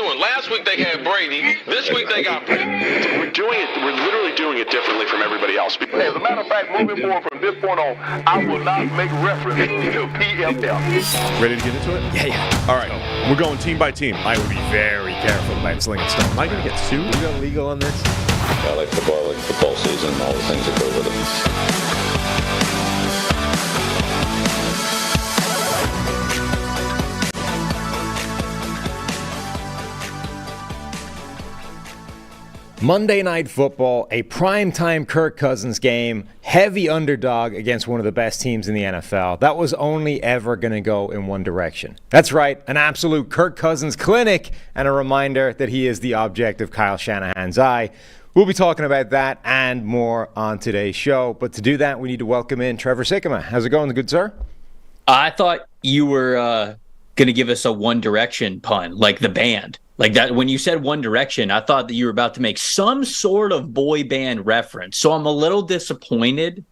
doing? Last week they had Brady. This week they got Brady. We're literally doing it differently from everybody else. As a matter of fact, moving forward from this point on, I will not make reference to PFF. Ready to get into it? Yeah. All right. We're going team by team. I would be very careful about slinging stuff. Am I going to get sued? We go legal on this? I like football season, all the things that go with it. Monday Night Football, a primetime Kirk Cousins game, heavy underdog against one of the best teams in the NFL. That was only ever going to go in one direction. That's right, an absolute Kirk Cousins clinic, and a reminder that he is the object of Kyle Shanahan's eye. We'll be talking about that and more on today's show. But to do that, we need to welcome in Trevor Sikkema. How's it going, good sir? I thought you were going to give us a One Direction pun, like the band. Like that, when you said One Direction, I thought that you were about to make some sort of boy band reference. So I'm a little disappointed,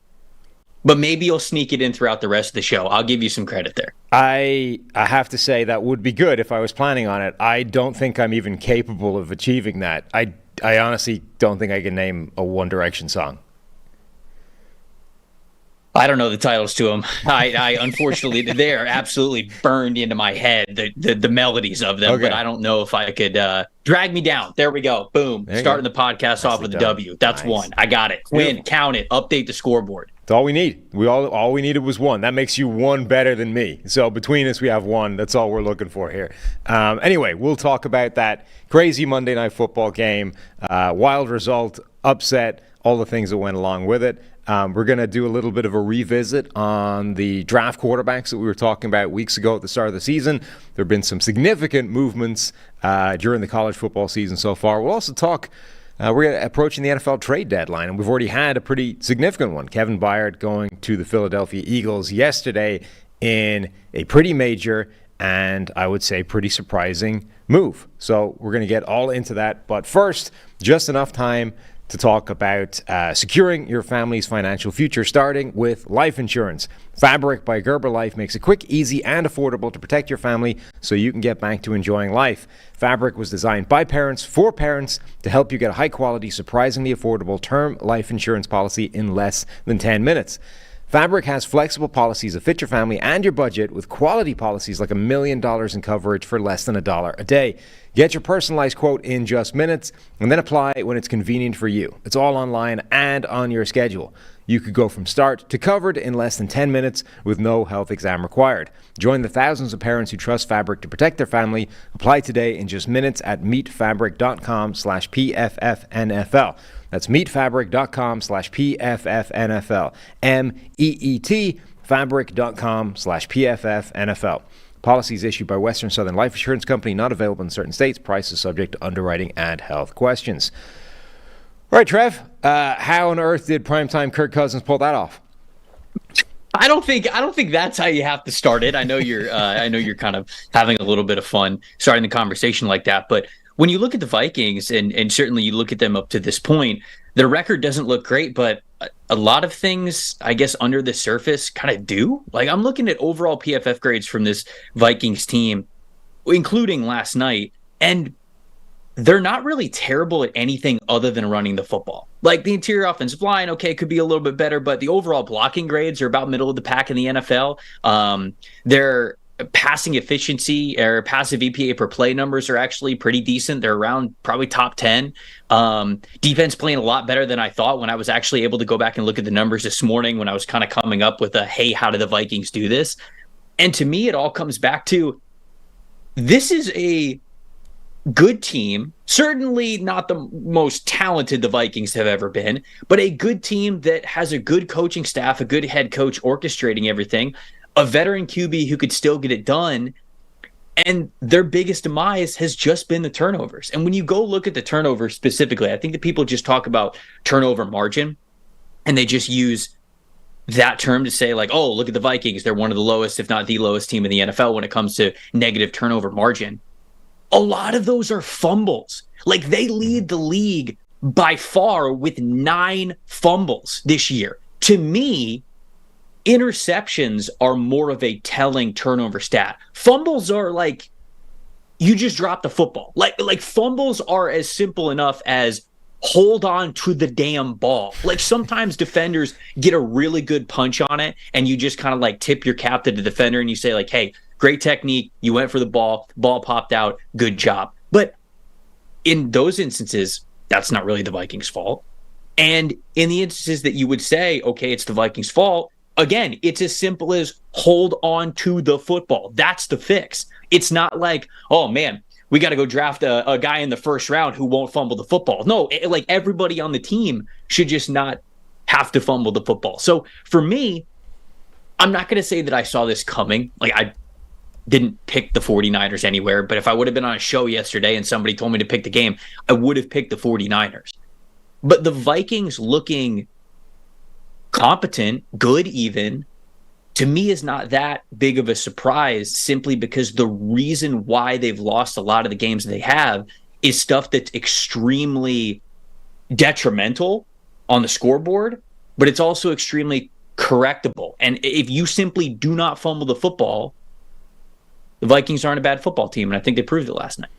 but maybe you'll sneak it in throughout the rest of the show. I'll give you some credit there. I have to say that would be good if I was planning on it. I don't think I'm even capable of achieving that. I honestly don't think I can name a One Direction song. I don't know the titles to them. I unfortunately, they are absolutely burned into my head, the melodies of them, okay. But I don't know if I could drag me down. There we go. Boom. Starting the podcast off with a W. That's nice. One. I got it. Win. Count it. Update the scoreboard. That's all we need. All we needed was one. That makes you one better than me. So between us, we have one. That's all we're looking for here. Anyway, we'll talk about that crazy Monday Night Football game, wild result, upset, all the things that went along with it. We're going to do a little bit of a revisit on the draft quarterbacks that we were talking about weeks ago at the start of the season. There have been some significant movements during the college football season so far. We'll also talk, we're approaching the NFL trade deadline, and we've already had a pretty significant one. Kevin Byard going to the Philadelphia Eagles yesterday in a pretty major and I would say pretty surprising move. So we're going to get all into that. But first, just enough time to talk about securing your family's financial future, starting with life insurance. Fabric by Gerber Life makes it quick, easy, and affordable to protect your family so you can get back to enjoying life. Fabric was designed by parents for parents to help you get a high-quality, surprisingly affordable term life insurance policy in less than 10 minutes. Fabric has flexible policies that fit your family and your budget with quality policies like $1 million in coverage for less than $1 a day. Get your personalized quote in just minutes and then apply when it's convenient for you. It's all online and on your schedule. You could go from start to covered in less than 10 minutes with no health exam required. Join the thousands of parents who trust Fabric to protect their family. Apply today in just minutes at meetfabric.com/PFFNFL. That's meetfabric.com/PFFNFL. MEET fabric.com/PFFNFL. Policies issued by Western Southern Life Insurance Company, not available in certain states. Prices subject to underwriting and health questions. All right, Trev, how on earth did primetime Kirk Cousins pull that off? I don't think that's how you have to start it. I know you're kind of having a little bit of fun starting the conversation like that, but when you look at the Vikings, and certainly you look at them up to this point, their record doesn't look great, but a lot of things, I guess, under the surface kind of do. Like, I'm looking at overall PFF grades from this Vikings team, including last night, and they're not really terrible at anything other than running the football. Like, the interior offensive line, okay, could be a little bit better, but the overall blocking grades are about middle of the pack in the NFL. Their passing efficiency or passive EPA per play numbers are actually pretty decent. They're around probably top 10. Defense playing a lot better than I thought when I was actually able to go back and look at the numbers this morning when I was kind of coming up with hey, how do the Vikings do this? And to me, it all comes back to this is a good team, certainly not the most talented the Vikings have ever been, but a good team that has a good coaching staff, a good head coach orchestrating everything, a veteran QB who could still get it done, and their biggest demise has just been the turnovers. And when you go look at the turnovers specifically, I think that people just talk about turnover margin, and they just use that term to say, like, oh, look at the Vikings. They're one of the lowest, if not the lowest team in the NFL when it comes to negative turnover margin. A lot of those are fumbles. Like, they lead the league by far with 9 fumbles this year. To me, interceptions are more of a telling turnover stat. Fumbles are like you just drop the football. Like fumbles are as simple enough as hold on to the damn ball. Like sometimes defenders get a really good punch on it and you just kind of like tip your cap to the defender and you say like, hey, great technique. You went for the ball popped out. Good job. But in those instances, that's not really the Vikings' fault. And in the instances that you would say, okay, it's the Vikings' fault, again, it's as simple as hold on to the football. That's the fix. It's not like, oh man, we got to go draft a guy in the first round who won't fumble the football. No, like everybody on the team should just not have to fumble the football. So for me, I'm not going to say that I saw this coming. Like I didn't pick the 49ers anywhere, but if I would have been on a show yesterday and somebody told me to pick the game, I would have picked the 49ers. But the Vikings looking competent, good even, to me is not that big of a surprise simply because the reason why they've lost a lot of the games they have is stuff that's extremely detrimental on the scoreboard, but it's also extremely correctable. And if you simply do not fumble the football, the Vikings aren't a bad football team, and I think they proved it last night.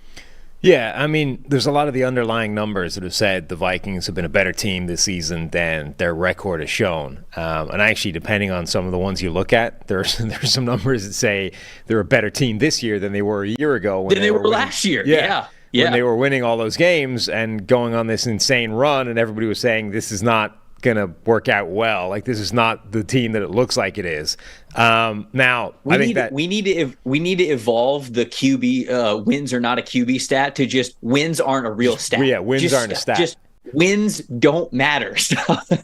Yeah, I mean, there's a lot of the underlying numbers that have said the Vikings have been a better team this season than their record has shown. And actually, depending on some of the ones you look at, there's some numbers that say they're a better team this year than they were a year ago. Than they were last year. Yeah. When they were winning all those games and going on this insane run, and everybody was saying this is not going to work out well. Like this is not the team that it looks like it is. Now, we need to evolve the QB wins are not a QB stat to just wins aren't a real stat. Yeah, wins aren't a stat. Just wins don't matter.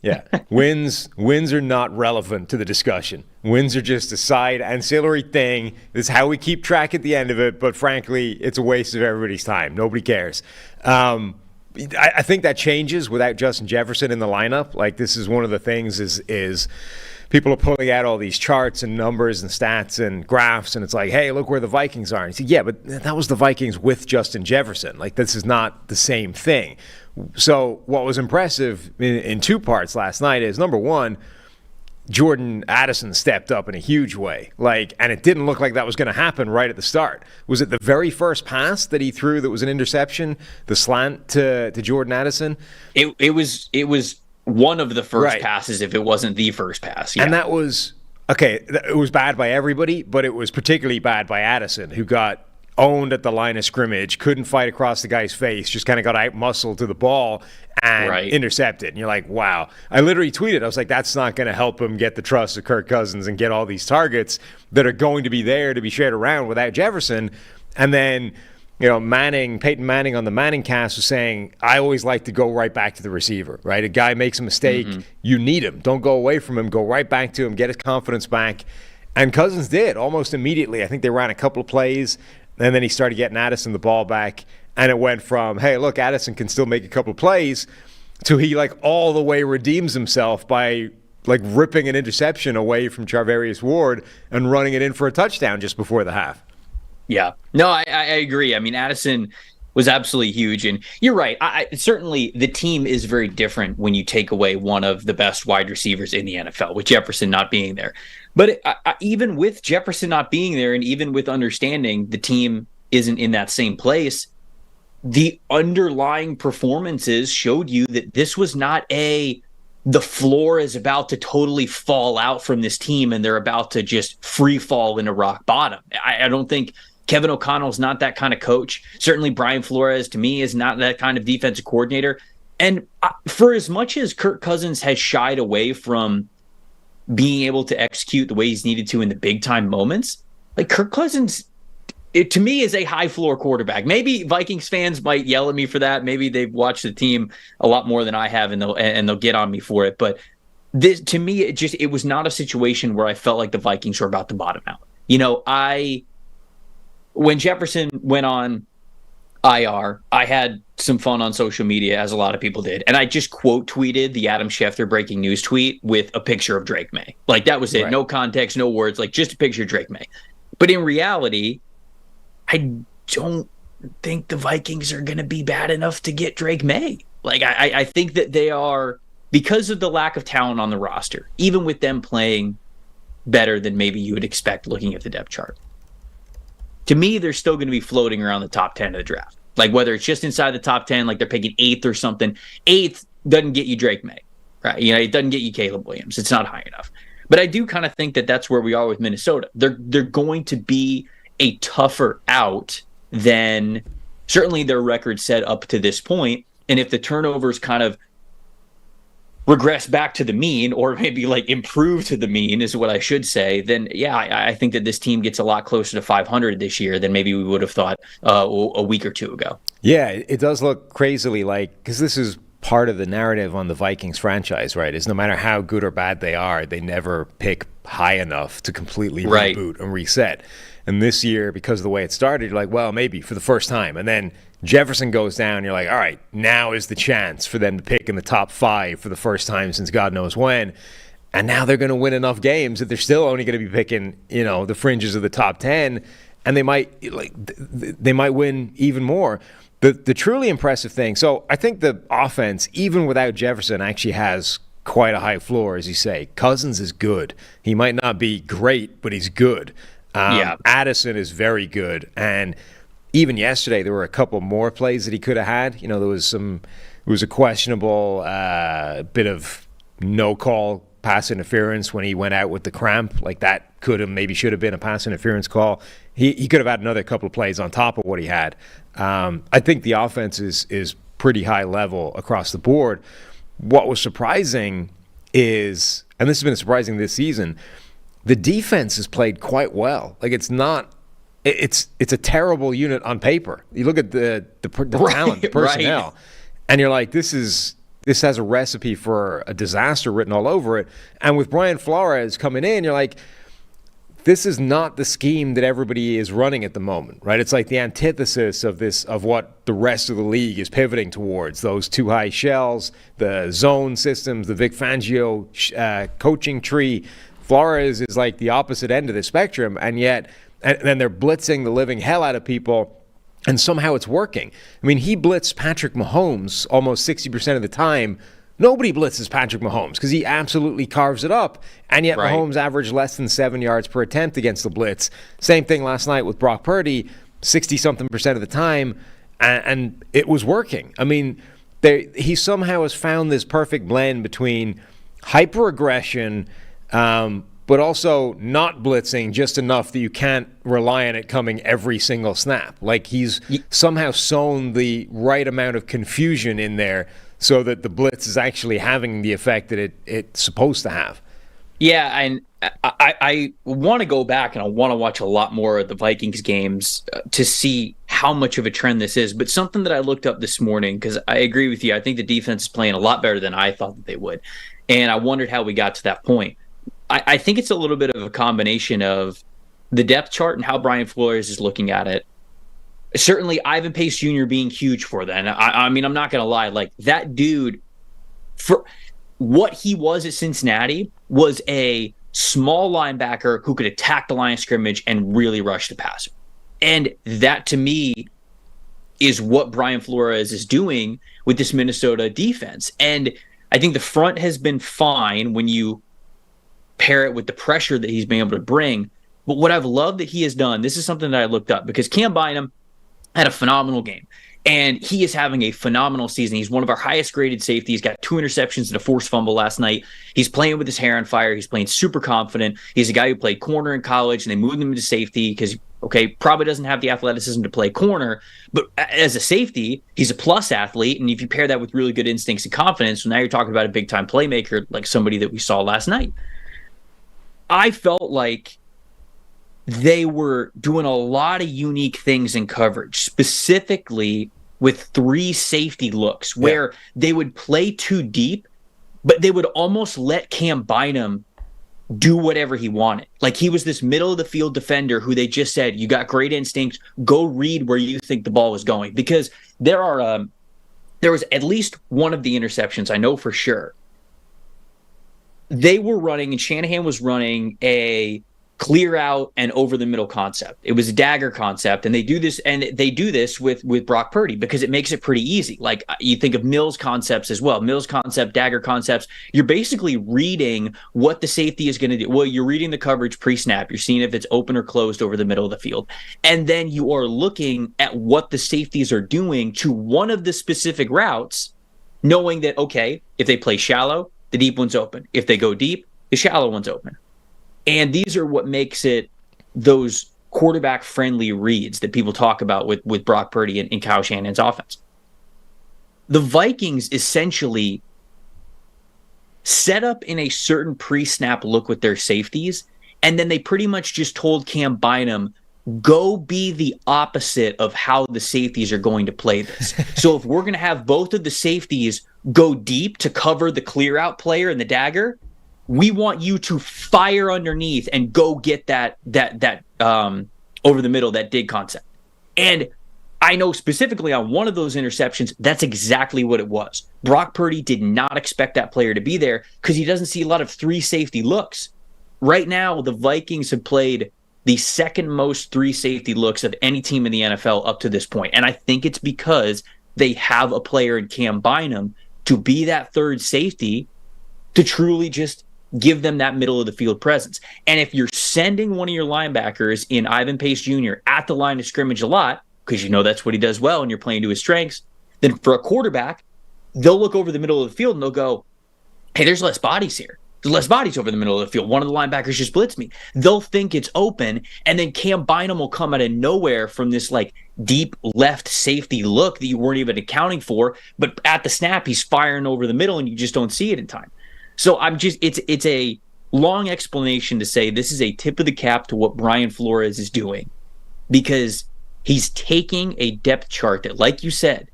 Yeah, wins are not relevant to the discussion. Wins are just a side ancillary thing. This is how we keep track at the end of it. But frankly, it's a waste of everybody's time. Nobody cares. I think that changes without Justin Jefferson in the lineup. Like this is one of the things is people are pulling out all these charts and numbers and stats and graphs, and it's like, hey, look where the Vikings are. And you say, yeah, but that was the Vikings with Justin Jefferson. Like this is not the same thing. So what was impressive in two parts last night is, number one, Jordan Addison stepped up in a huge way. And it didn't look like that was going to happen right at the start. Was it the very first pass that he threw that was an interception, the slant to Jordan Addison? It was one of the first passes if it wasn't the first pass. Yeah. And that was, okay, it was bad by everybody, but it was particularly bad by Addison, who got owned at the line of scrimmage, couldn't fight across the guy's face, just kind of got out-muscled to the ball and intercepted. And you're like, wow. I literally tweeted, I was like, that's not going to help him get the trust of Kirk Cousins and get all these targets that are going to be there to be shared around without Jefferson. And then, Peyton Manning on the Manning cast was saying, I always like to go right back to the receiver, right? A guy makes a mistake, you need him. Don't go away from him. Go right back to him, get his confidence back. And Cousins did almost immediately. I think they ran a couple of plays, and then he started getting Addison the ball back, and it went from, hey, look, Addison can still make a couple of plays, to he all the way redeems himself by ripping an interception away from Charvarius Ward and running it in for a touchdown just before the half. Yeah. No, I agree. I mean, Addison was absolutely huge, and you're right. Certainly the team is very different when you take away one of the best wide receivers in the NFL, with Jefferson not being there. But even with Jefferson not being there, and even with understanding the team isn't in that same place, the underlying performances showed you that this was not the floor is about to totally fall out from this team and they're about to just free fall into rock bottom. I don't think Kevin O'Connell's not that kind of coach. Certainly Brian Flores, to me, is not that kind of defensive coordinator. And for as much as Kirk Cousins has shied away from being able to execute the way he's needed to in the big time moments, Kirk Cousins, to me, is a high floor quarterback. Maybe Vikings fans might yell at me for that. Maybe they've watched the team a lot more than I have, and they'll get on me for it. But this, to me, it was not a situation where I felt like the Vikings were about to bottom out. When Jefferson went on IR, I had some fun on social media, as a lot of people did. And I just quote tweeted the Adam Schefter breaking news tweet with a picture of Drake May. That was it. Right. No context, no words, just a picture of Drake May. But in reality, I don't think the Vikings are going to be bad enough to get Drake May. I think that they are, because of the lack of talent on the roster, even with them playing better than maybe you would expect looking at the depth chart. to me, they're still going to be floating around the top 10 of the draft. Like whether it's just inside the top 10, like they're picking 8th or something. 8th doesn't get you Drake May, right? It doesn't get you Caleb Williams. It's not high enough. But I do kind of think that that's where we are with Minnesota. They're going to be a tougher out than certainly their record set up to this point. And if the turnovers kind of regress back to the mean, or maybe like improve to the mean is what I should say, then yeah, I think that this team gets a lot closer to 500 this year than maybe we would have thought a week or two ago. Yeah, it does look crazily like, because this is part of the narrative on the Vikings franchise, right? Is no matter how good or bad they are, they never pick high enough to completely reboot and reset. And this year, because of the way it started, you're like, well, maybe for the first time. And then Jefferson goes down, you're like, all right, now is the chance for them to pick in the top 5 for the first time since God knows when. And now they're going to win enough games that they're still only going to be picking, the fringes of the top 10, and they might win even more. The truly impressive thing, so I think the offense, even without Jefferson, actually has quite a high floor, as you say. Cousins is good. He might not be great, but he's good. Addison is very good, and even yesterday there were a couple more plays that he could have had. There was a questionable bit of no call pass interference when he went out with the cramp. Like that should have been a pass interference call. He could have had another couple of plays on top of what he had. I think the offense is pretty high level across the board. What was surprising is, and this has been surprising this season, the defense has played quite well. Like it's a terrible unit on paper. You look at the talent, the personnel, and you're like, this has a recipe for a disaster written all over it. And with Brian Flores coming in, you're like, this is not the scheme that everybody is running at the moment, right? It's like the antithesis of what the rest of the league is pivoting towards. Those two high shells, the zone systems, the Vic Fangio coaching tree. Flores is like the opposite end of the spectrum, and then they're blitzing the living hell out of people, and somehow it's working. I mean, he blitzed Patrick Mahomes almost 60% of the time. Nobody blitzes Patrick Mahomes because he absolutely carves it up, and yet Mahomes averaged less than 7 yards per attempt against the blitz. Same thing last night with Brock Purdy, 60-something% of the time, and it was working. I mean, he somehow has found this perfect blend between hyper-aggression, but also not blitzing just enough that you can't rely on it coming every single snap. Like he's somehow sown the right amount of confusion in there so that the blitz is actually having the effect that it's supposed to have. Yeah, and I want to go back and I want to watch a lot more of the Vikings games to see how much of a trend this is. But something that I looked up this morning, because I agree with you, I think the defense is playing a lot better than I thought that they would. And I wondered how we got to that point. I think it's a little bit of a combination of the depth chart and how Brian Flores is looking at it. Certainly, Ivan Pace Jr. being huge for that. I mean, I'm not going to lie. Like, that dude, for what he was at Cincinnati, was a small linebacker who could attack the line of scrimmage and really rush the passer. And that, to me, is what Brian Flores is doing with this Minnesota defense. And I think the front has been fine when you pair it with the pressure that he's been able to bring. But what I've loved that he has done, this is something that I looked up, because Cam Bynum had a phenomenal game. And he is having a phenomenal season. He's one of our highest graded safeties. He's got 2 interceptions and a forced fumble last night. He's playing with his hair on fire. He's playing super confident. He's a guy who played corner in college, and they moved him into safety because, probably doesn't have the athleticism to play corner. But as a safety, he's a plus athlete. And if you pair that with really good instincts and confidence, so now you're talking about a big-time playmaker like somebody that we saw last night. I felt like they were doing a lot of unique things in coverage, specifically with 3 safety looks where they would play too deep, but they would almost let Cam Bynum do whatever he wanted. Like he was this middle of the field defender who they just said, you got great instincts, go read where you think the ball was going. Because there was at least one of the interceptions, I know for sure. They were running, and Shanahan was running a clear out and over the middle concept. It was a dagger concept, and they do this with Brock Purdy because it makes it pretty easy. Like you think of Mills concepts as well. Mills concept, dagger concepts. You're basically reading what the safety is going to do. Well, you're reading the coverage pre-snap. You're seeing if it's open or closed over the middle of the field. And then you are looking at what the safeties are doing to one of the specific routes, knowing that, okay, if they play shallow, the deep one's open. If they go deep, the shallow one's open. And these are what makes it those quarterback-friendly reads that people talk about with Brock Purdy and Kyle Shanahan's offense. The Vikings essentially set up in a certain pre-snap look with their safeties, and then they pretty much just told Cam Bynum, go be the opposite of how the safeties are going to play this. So if we're going to have both of the safeties go deep to cover the clear-out player and the dagger, we want you to fire underneath and go get that over the middle, that dig concept. And I know specifically on one of those interceptions, that's exactly what it was. Brock Purdy did not expect that player to be there because he doesn't see a lot of 3 safety looks. Right now, the Vikings have played the second most 3 safety looks of any team in the NFL up to this point. And I think it's because they have a player in Cam Bynum to be that third safety to truly just give them that middle of the field presence. And if you're sending one of your linebackers in Ivan Pace Jr. at the line of scrimmage a lot, because you know that's what he does well and you're playing to his strengths, then for a quarterback, they'll look over the middle of the field and they'll go, hey, there's less bodies here. There's less bodies over the middle of the field. One of the linebackers just blitzed me. They'll think it's open, and then Cam Bynum will come out of nowhere from this like deep left safety look that you weren't even accounting for. But at the snap, he's firing over the middle and you just don't see it in time. So it's a long explanation to say this is a tip of the cap to what Brian Flores is doing, because he's taking a depth chart that, like you said,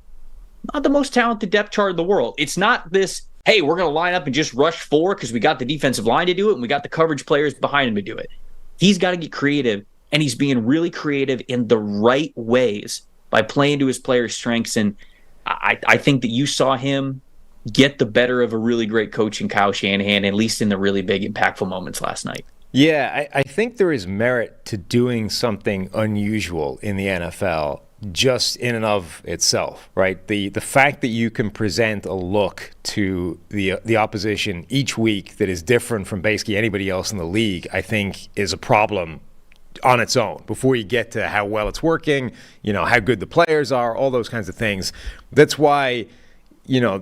not the most talented depth chart in the world. It's not this, hey, we're going to line up and just rush 4 because we got the defensive line to do it and we got the coverage players behind him to do it. He's got to get creative, and he's being really creative in the right ways by playing to his players' strengths. And I think that you saw him get the better of a really great coach in Kyle Shanahan, at least in the really big, impactful moments last night. Yeah, I think there is merit to doing something unusual in the NFL just in and of itself, right? The fact that you can present a look to the opposition each week that is different from basically anybody else in the league, I think is a problem on its own before you get to how well it's working, how good the players are, all those kinds of things. That's why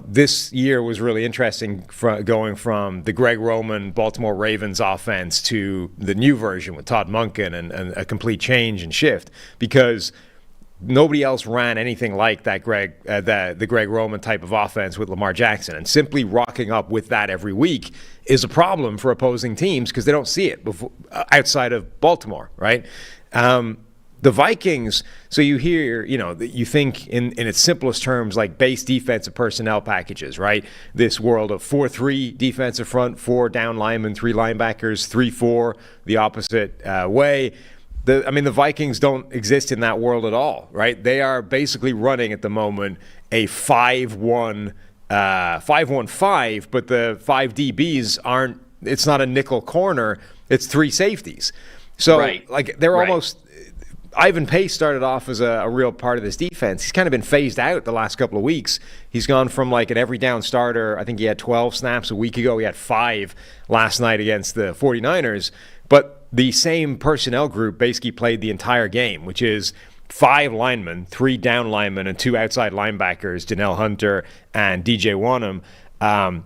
this year was really interesting going from the Greg Roman Baltimore Ravens offense to the new version with Todd Monken and a complete change and shift, because nobody else ran anything like that the Greg Roman type of offense with Lamar Jackson. And simply rocking up with that every week is a problem for opposing teams because they don't see it outside of Baltimore, right? The Vikings, so you hear, you think in its simplest terms like base defensive personnel packages, right? This world of 4-3 defensive front, 4 down linemen, 3 linebackers, 3-4 the opposite way. The Vikings don't exist in that world at all, right? They are basically running at the moment a 5-1-5, but the 5 DBs aren't, it's not a nickel corner, it's 3 safeties. So, they're almost... Ivan Pace started off as a real part of this defense. He's kind of been phased out the last couple of weeks. He's gone from like an every down starter. I think he had 12 snaps a week ago. He had 5 last night against the 49ers. But the same personnel group basically played the entire game, which is 5 linemen, 3 down linemen, and 2 outside linebackers, Danielle Hunter and DJ Wanham.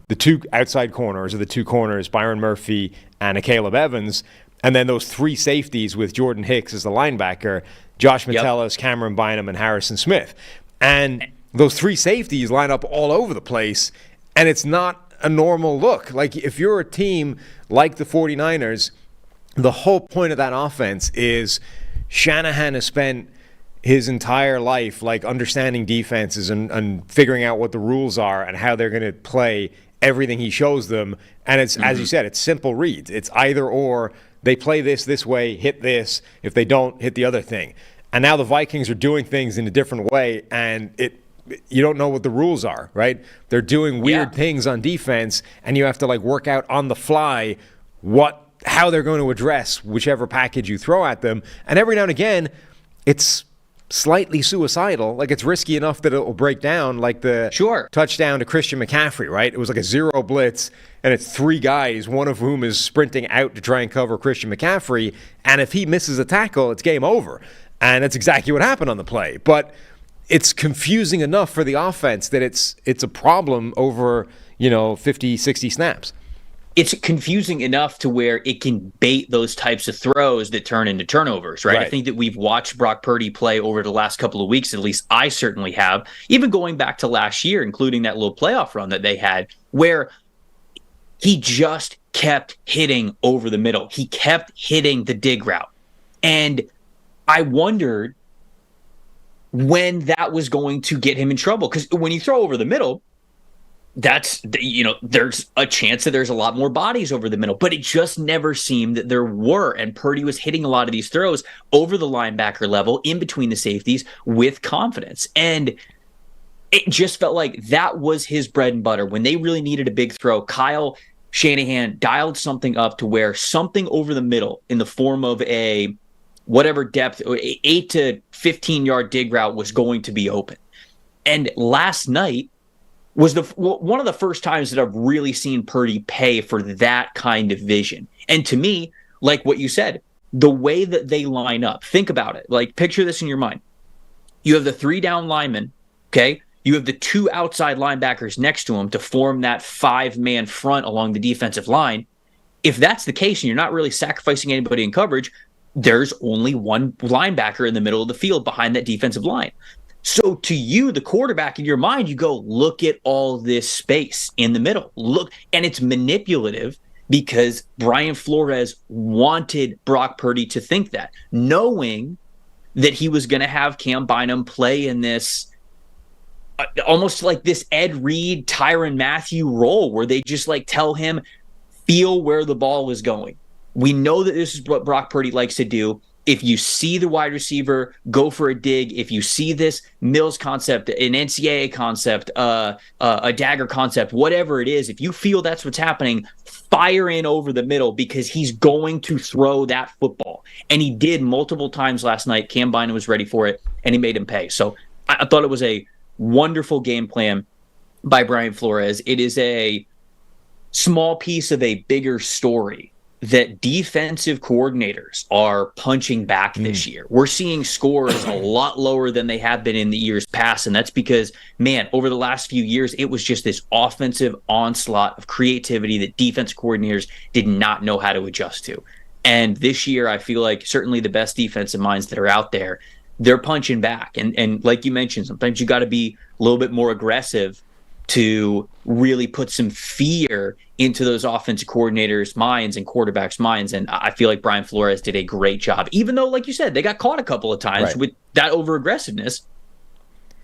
The 2 outside corners are the 2 corners, Byron Murphy and Caleb Evans. And then those 3 safeties with Jordan Hicks as the linebacker, Josh Metellus, Cameron Bynum, and Harrison Smith. And those 3 safeties line up all over the place, and it's not a normal look. Like, if you're a team like the 49ers, the whole point of that offense is Shanahan has spent his entire life like understanding defenses and figuring out what the rules are and how they're going to play everything he shows them. And it's, as you said, it's simple reads. It's either or. They play this way, hit this. If they don't, hit the other thing. And now the Vikings are doing things in a different way, and you don't know what the rules are, right? They're doing weird things on defense, and you have to like work out on the fly what how they're going to address whichever package you throw at them. And every now and again, it's slightly suicidal. Like, it's risky enough that it will break down, like the touchdown to Christian McCaffrey, right? It was like a zero blitz, and it's three guys, one of whom is sprinting out to try and cover Christian McCaffrey. And if he misses a tackle, it's game over. And that's exactly what happened on the play. But it's confusing enough for the offense that it's a problem over, 50, 60 snaps. It's confusing enough to where it can bait those types of throws that turn into turnovers, right? I think that we've watched Brock Purdy play over the last couple of weeks, at least I certainly have, even going back to last year, including that little playoff run that they had, where he just kept hitting over the middle. He kept hitting the dig route. And I wondered when that was going to get him in trouble. Because when you throw over the middle, there's a chance that there's a lot more bodies over the middle, but it just never seemed that there were. And Purdy was hitting a lot of these throws over the linebacker level, in between the safeties, with confidence. And it just felt like that was his bread and butter. When they really needed a big throw, Kyle Shanahan dialed something up to where something over the middle in the form of a whatever depth, 8 to 15 yard dig route was going to be open. And last night was one of the first times that I've really seen Purdy pay for that kind of vision. And to me, like what you said, the way that they line up, think about it. Like, picture this in your mind. You have the 3 down linemen, okay? You have the 2 outside linebackers next to him to form that 5-man front along the defensive line. If that's the case and you're not really sacrificing anybody in coverage, there's only one linebacker in the middle of the field behind that defensive line. So to you, the quarterback, in your mind, you go, look at all this space in the middle. Look, and it's manipulative because Brian Flores wanted Brock Purdy to think that, knowing that he was going to have Cam Bynum play in this almost like this Ed Reed, Tyrann Mathieu role where they just like tell him, feel where the ball is going. We know that this is what Brock Purdy likes to do. If you see the wide receiver, go for a dig. If you see this Mills concept, an NCAA concept, a dagger concept, whatever it is, if you feel that's what's happening, fire in over the middle because he's going to throw that football. And he did multiple times last night. Cam Bynum was ready for it, and he made him pay. So I thought it was a wonderful game plan by Brian Flores. It is a small piece of a bigger story that defensive coordinators are punching back this year. We're seeing scores a lot lower than they have been in the years past, and that's because, man, over the last few years, it was just this offensive onslaught of creativity that defensive coordinators did not know how to adjust to. And this year, I feel like certainly the best defensive minds that are out there, they're punching back. And like you mentioned, sometimes you got to be a little bit more aggressive to really put some fear into those offensive coordinators' minds and quarterbacks' minds. And I feel like Brian Flores did a great job. Even though, like you said, they got caught a couple of times with that over-aggressiveness,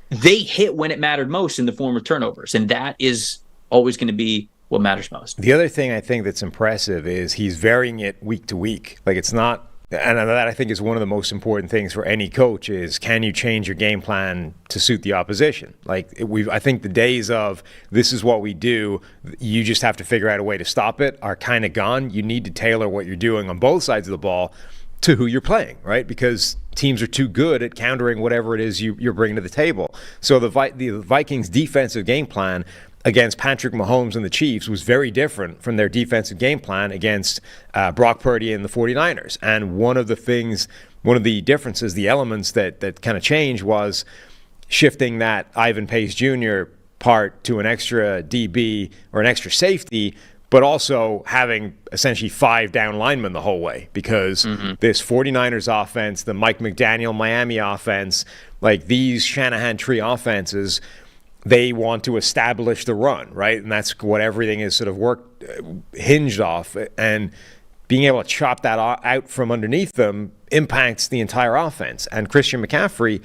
they hit when it mattered most in the form of turnovers. And that is always going to be what matters most. The other thing I think that's impressive is he's varying it week to week. Like, it's not, and that I think is one of the most important things for any coach is, can you change your game plan to suit the opposition? Like, I think the days of this is what we do, you just have to figure out a way to stop it are kind of gone. You need to tailor what you're doing on both sides of the ball to who you're playing, right? Because teams are too good at countering whatever it is you're bringing to the table. So the Vikings' defensive game plan against Patrick Mahomes and the Chiefs was very different from their defensive game plan against Brock Purdy and the 49ers. And one of the differences, the elements that kind of changed was shifting that Ivan Pace Jr. part to an extra DB or an extra safety, but also having essentially 5 down linemen the whole way, because this 49ers offense, the Mike McDaniel Miami offense, like these Shanahan tree offenses, they want to establish the run, right? And that's what everything is sort of hinged off. And being able to chop that out from underneath them impacts the entire offense. And Christian McCaffrey,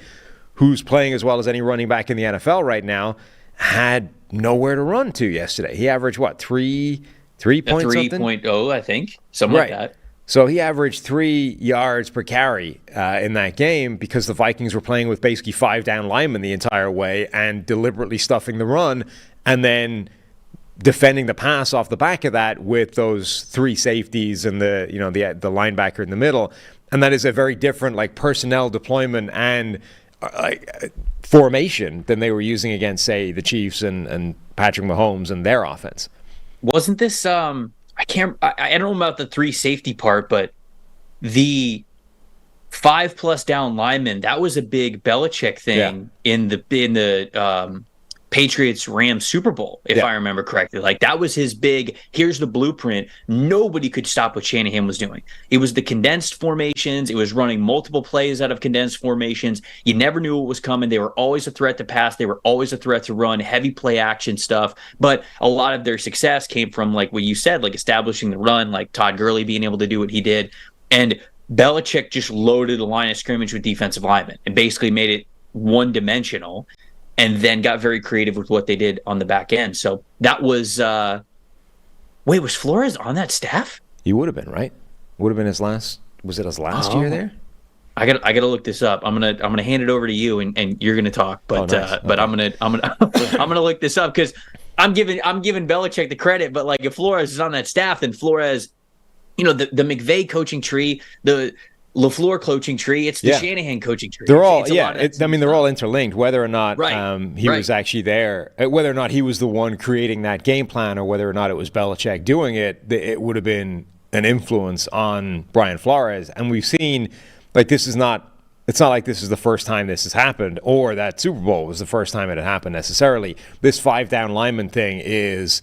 who's playing as well as any running back in the NFL right now, had nowhere to run to yesterday. He averaged, what, 3 point something? 3.0, I think. Something like that. So he averaged 3 yards per carry in that game because the Vikings were playing with basically 5 down linemen the entire way and deliberately stuffing the run. And then defending the pass off the back of that with those three safeties and the linebacker in the middle. And that is a very different like personnel deployment and formation than they were using against, say, the Chiefs and Patrick Mahomes and their offense. Wasn't this I don't know about the three safety part, but the 5+ down linemen, that was a big Belichick thing in the Patriots-Rams Super Bowl, if I remember correctly. Like, that was his big, here's the blueprint. Nobody could stop what Shanahan was doing. It was the condensed formations. It was running multiple plays out of condensed formations. You never knew what was coming. They were always a threat to pass. They were always a threat to run, heavy play action stuff. But a lot of their success came from, like what you said, like establishing the run, like Todd Gurley being able to do what he did. And Belichick just loaded the line of scrimmage with defensive linemen and basically made it one-dimensional, and then got very creative with what they did on the back end. So that was was Flores on that staff? He would have been, right? Would have been his last year there? I gotta look this up. I'm gonna hand it over to you and you're gonna talk. But nice. But I'm gonna look this up because I'm giving Belichick the credit, but like if Flores is on that staff, then Flores, the McVay coaching tree, the LaFleur coaching tree, it's the Shanahan coaching tree. They're all, they're all interlinked, whether or not he Right. was actually there, whether or not he was the one creating that game plan or whether or not it was Belichick doing it, it would have been an influence on Brian Flores. And we've seen, like, it's not like this is the first time this has happened or that Super Bowl was the first time it had happened necessarily. This 5-down lineman thing is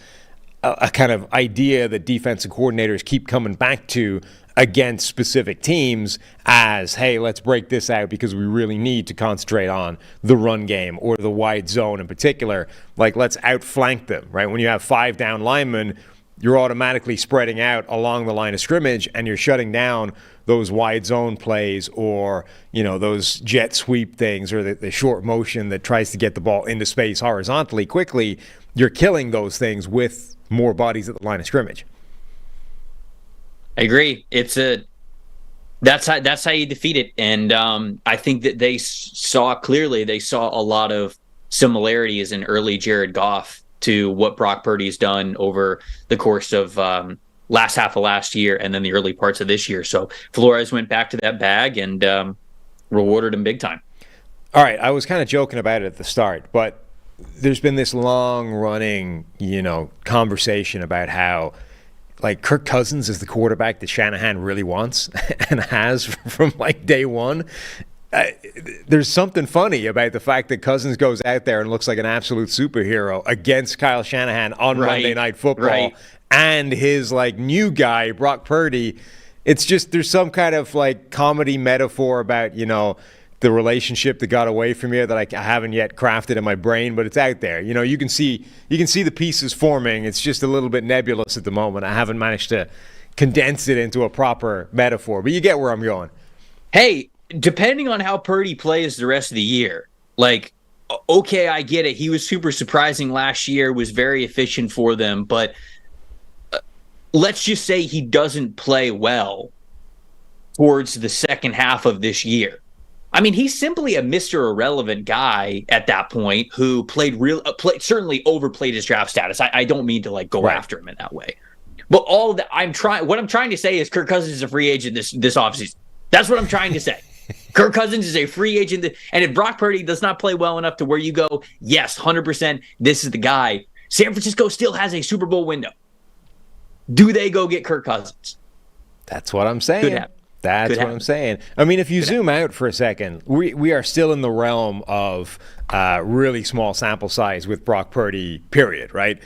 a kind of idea that defensive coordinators keep coming back to against specific teams as, hey, let's break this out because we really need to concentrate on the run game or the wide zone in particular. Like, let's outflank them, right? When you have 5-down linemen, you're automatically spreading out along the line of scrimmage and you're shutting down those wide zone plays or, those jet sweep things or the short motion that tries to get the ball into space horizontally quickly. You're killing those things with more bodies at the line of scrimmage. I agree. That's how you defeat it, and I think that they saw a lot of similarities in early Jared Goff to what Brock Purdy's done over the course of last half of last year and then the early parts of this year. So Flores went back to that bag and rewarded him big time. All right, I was kind of joking about it at the start, but there's been this long-running, conversation about how, like, Kirk Cousins is the quarterback that Shanahan really wants and has from, like, day one. There's something funny about the fact that Cousins goes out there and looks like an absolute superhero against Kyle Shanahan on Monday Night Football and his, like, new guy, Brock Purdy. It's just there's some kind of, like, comedy metaphor about, the relationship that got away from you that I haven't yet crafted in my brain, but it's out there. You can see the pieces forming. It's just a little bit nebulous at the moment. I haven't managed to condense it into a proper metaphor, but you get where I'm going. Hey, depending on how Purdy plays the rest of the year, like, okay, I get it. He was super surprising last year, was very efficient for them, but let's just say he doesn't play well towards the second half of this year. I mean, he's simply a Mr. Irrelevant guy at that point who certainly overplayed his draft status. I don't mean to like go after him in that way, but what I'm trying to say is Kirk Cousins is a free agent this offseason. That's what I'm trying to say. Kirk Cousins is a free agent, and if Brock Purdy does not play well enough to where you go, yes, 100%, this is the guy. San Francisco still has a Super Bowl window. Do they go get Kirk Cousins? That's what I'm saying. That's what I'm saying. I mean, if you zoom out for a second, we are still in the realm of really small sample size with Brock Purdy, period, right?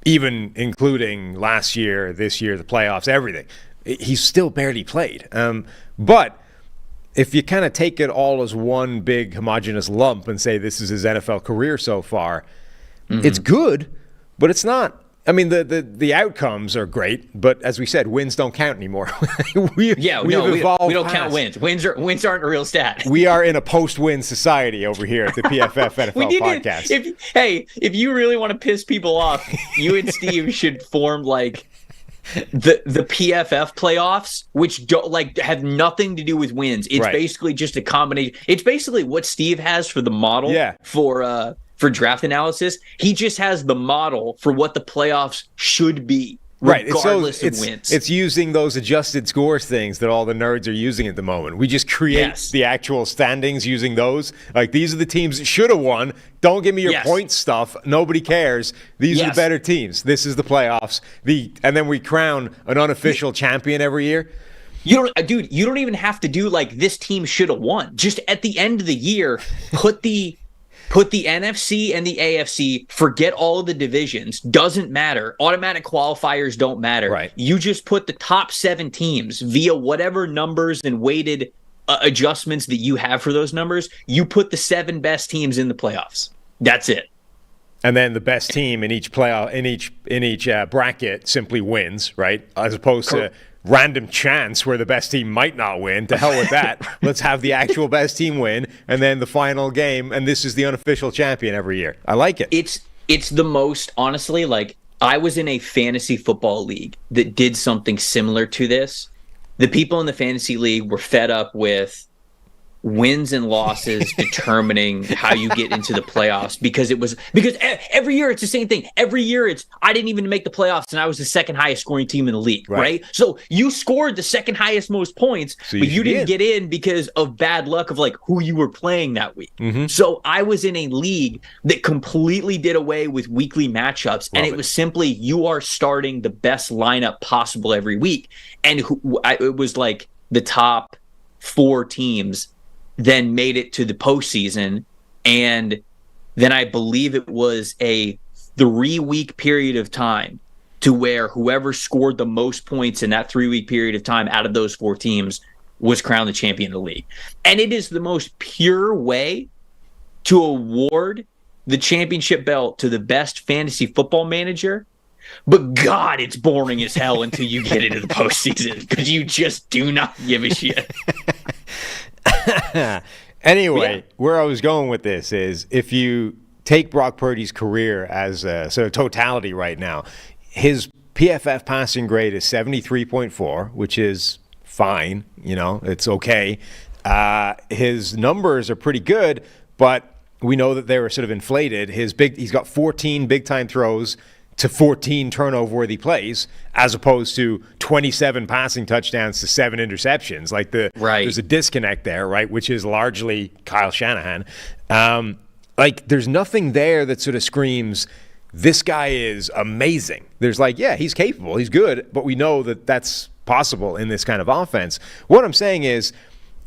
Even including last year, this year, the playoffs, everything. He's still barely played. But if you kind of take it all as one big homogenous lump and say this is his NFL career so far, it's good, but it's not. I mean, the outcomes are great, but as we said, wins don't count anymore. we don't count wins. Wins aren't a real stat. We are in a post-win society over here at the PFF NFL podcast. If you really want to piss people off, you and Steve should form like the PFF playoffs, which don't like have nothing to do with wins. It's basically just a combination. It's basically what Steve has for the model for draft analysis. He just has the model for what the playoffs should be. Right. Regardless of wins. It's using those adjusted scores things that all the nerds are using at the moment. We just create the actual standings using those. Like, these are the teams that should have won. Don't give me your point stuff. Nobody cares. These are the better teams. This is the playoffs. And then we crown an unofficial champion every year. You don't even have to do like this team should have won. Just at the end of the year, put the NFC and the AFC, forget all of the divisions. Doesn't matter. Automatic qualifiers don't matter. Right. You just put the top 7 teams via whatever numbers and weighted adjustments that you have for those numbers. You put the 7 best teams in the playoffs. That's it. And then the best team in each playoff, in each bracket simply wins, right? As opposed to random chance where the best team might not win. To hell with that. Let's have the actual best team win, and then the final game, and this is the unofficial champion every year. I like it. It's the most, honestly, like, I was in a fantasy football league that did something similar to this. The people in the fantasy league were fed up with wins and losses determining how you get into the playoffs, because every year it's the same thing. Every year I didn't even make the playoffs and I was the second highest scoring team in the league, right? So you scored the second highest most points, but you didn't get in because of bad luck of like who you were playing that week. So I was in a league that completely did away with weekly matchups, and it was simply you are starting the best lineup possible every week, and it was like the top 4 teams then made it to the postseason, and then I believe it was a 3-week period of time to where whoever scored the most points in that 3-week period of time out of those 4 teams was crowned the champion of the league. And it is the most pure way to award the championship belt to the best fantasy football manager. But God, it's boring as hell until you get into the postseason, because you just do not give a shit. Anyway, where I was going with this is, if you take Brock Purdy's career as a sort of totality right now, his PFF passing grade is 73.4, which is fine. It's okay. His numbers are pretty good, but we know that they were sort of inflated. He's got 14 big-time throws to 14 turnover-worthy plays, as opposed to 27 passing touchdowns to 7 interceptions. Like there's a disconnect there, right? Which is largely Kyle Shanahan. There's nothing there that sort of screams, this guy is amazing. There's he's capable, he's good, but we know that that's possible in this kind of offense. What I'm saying is,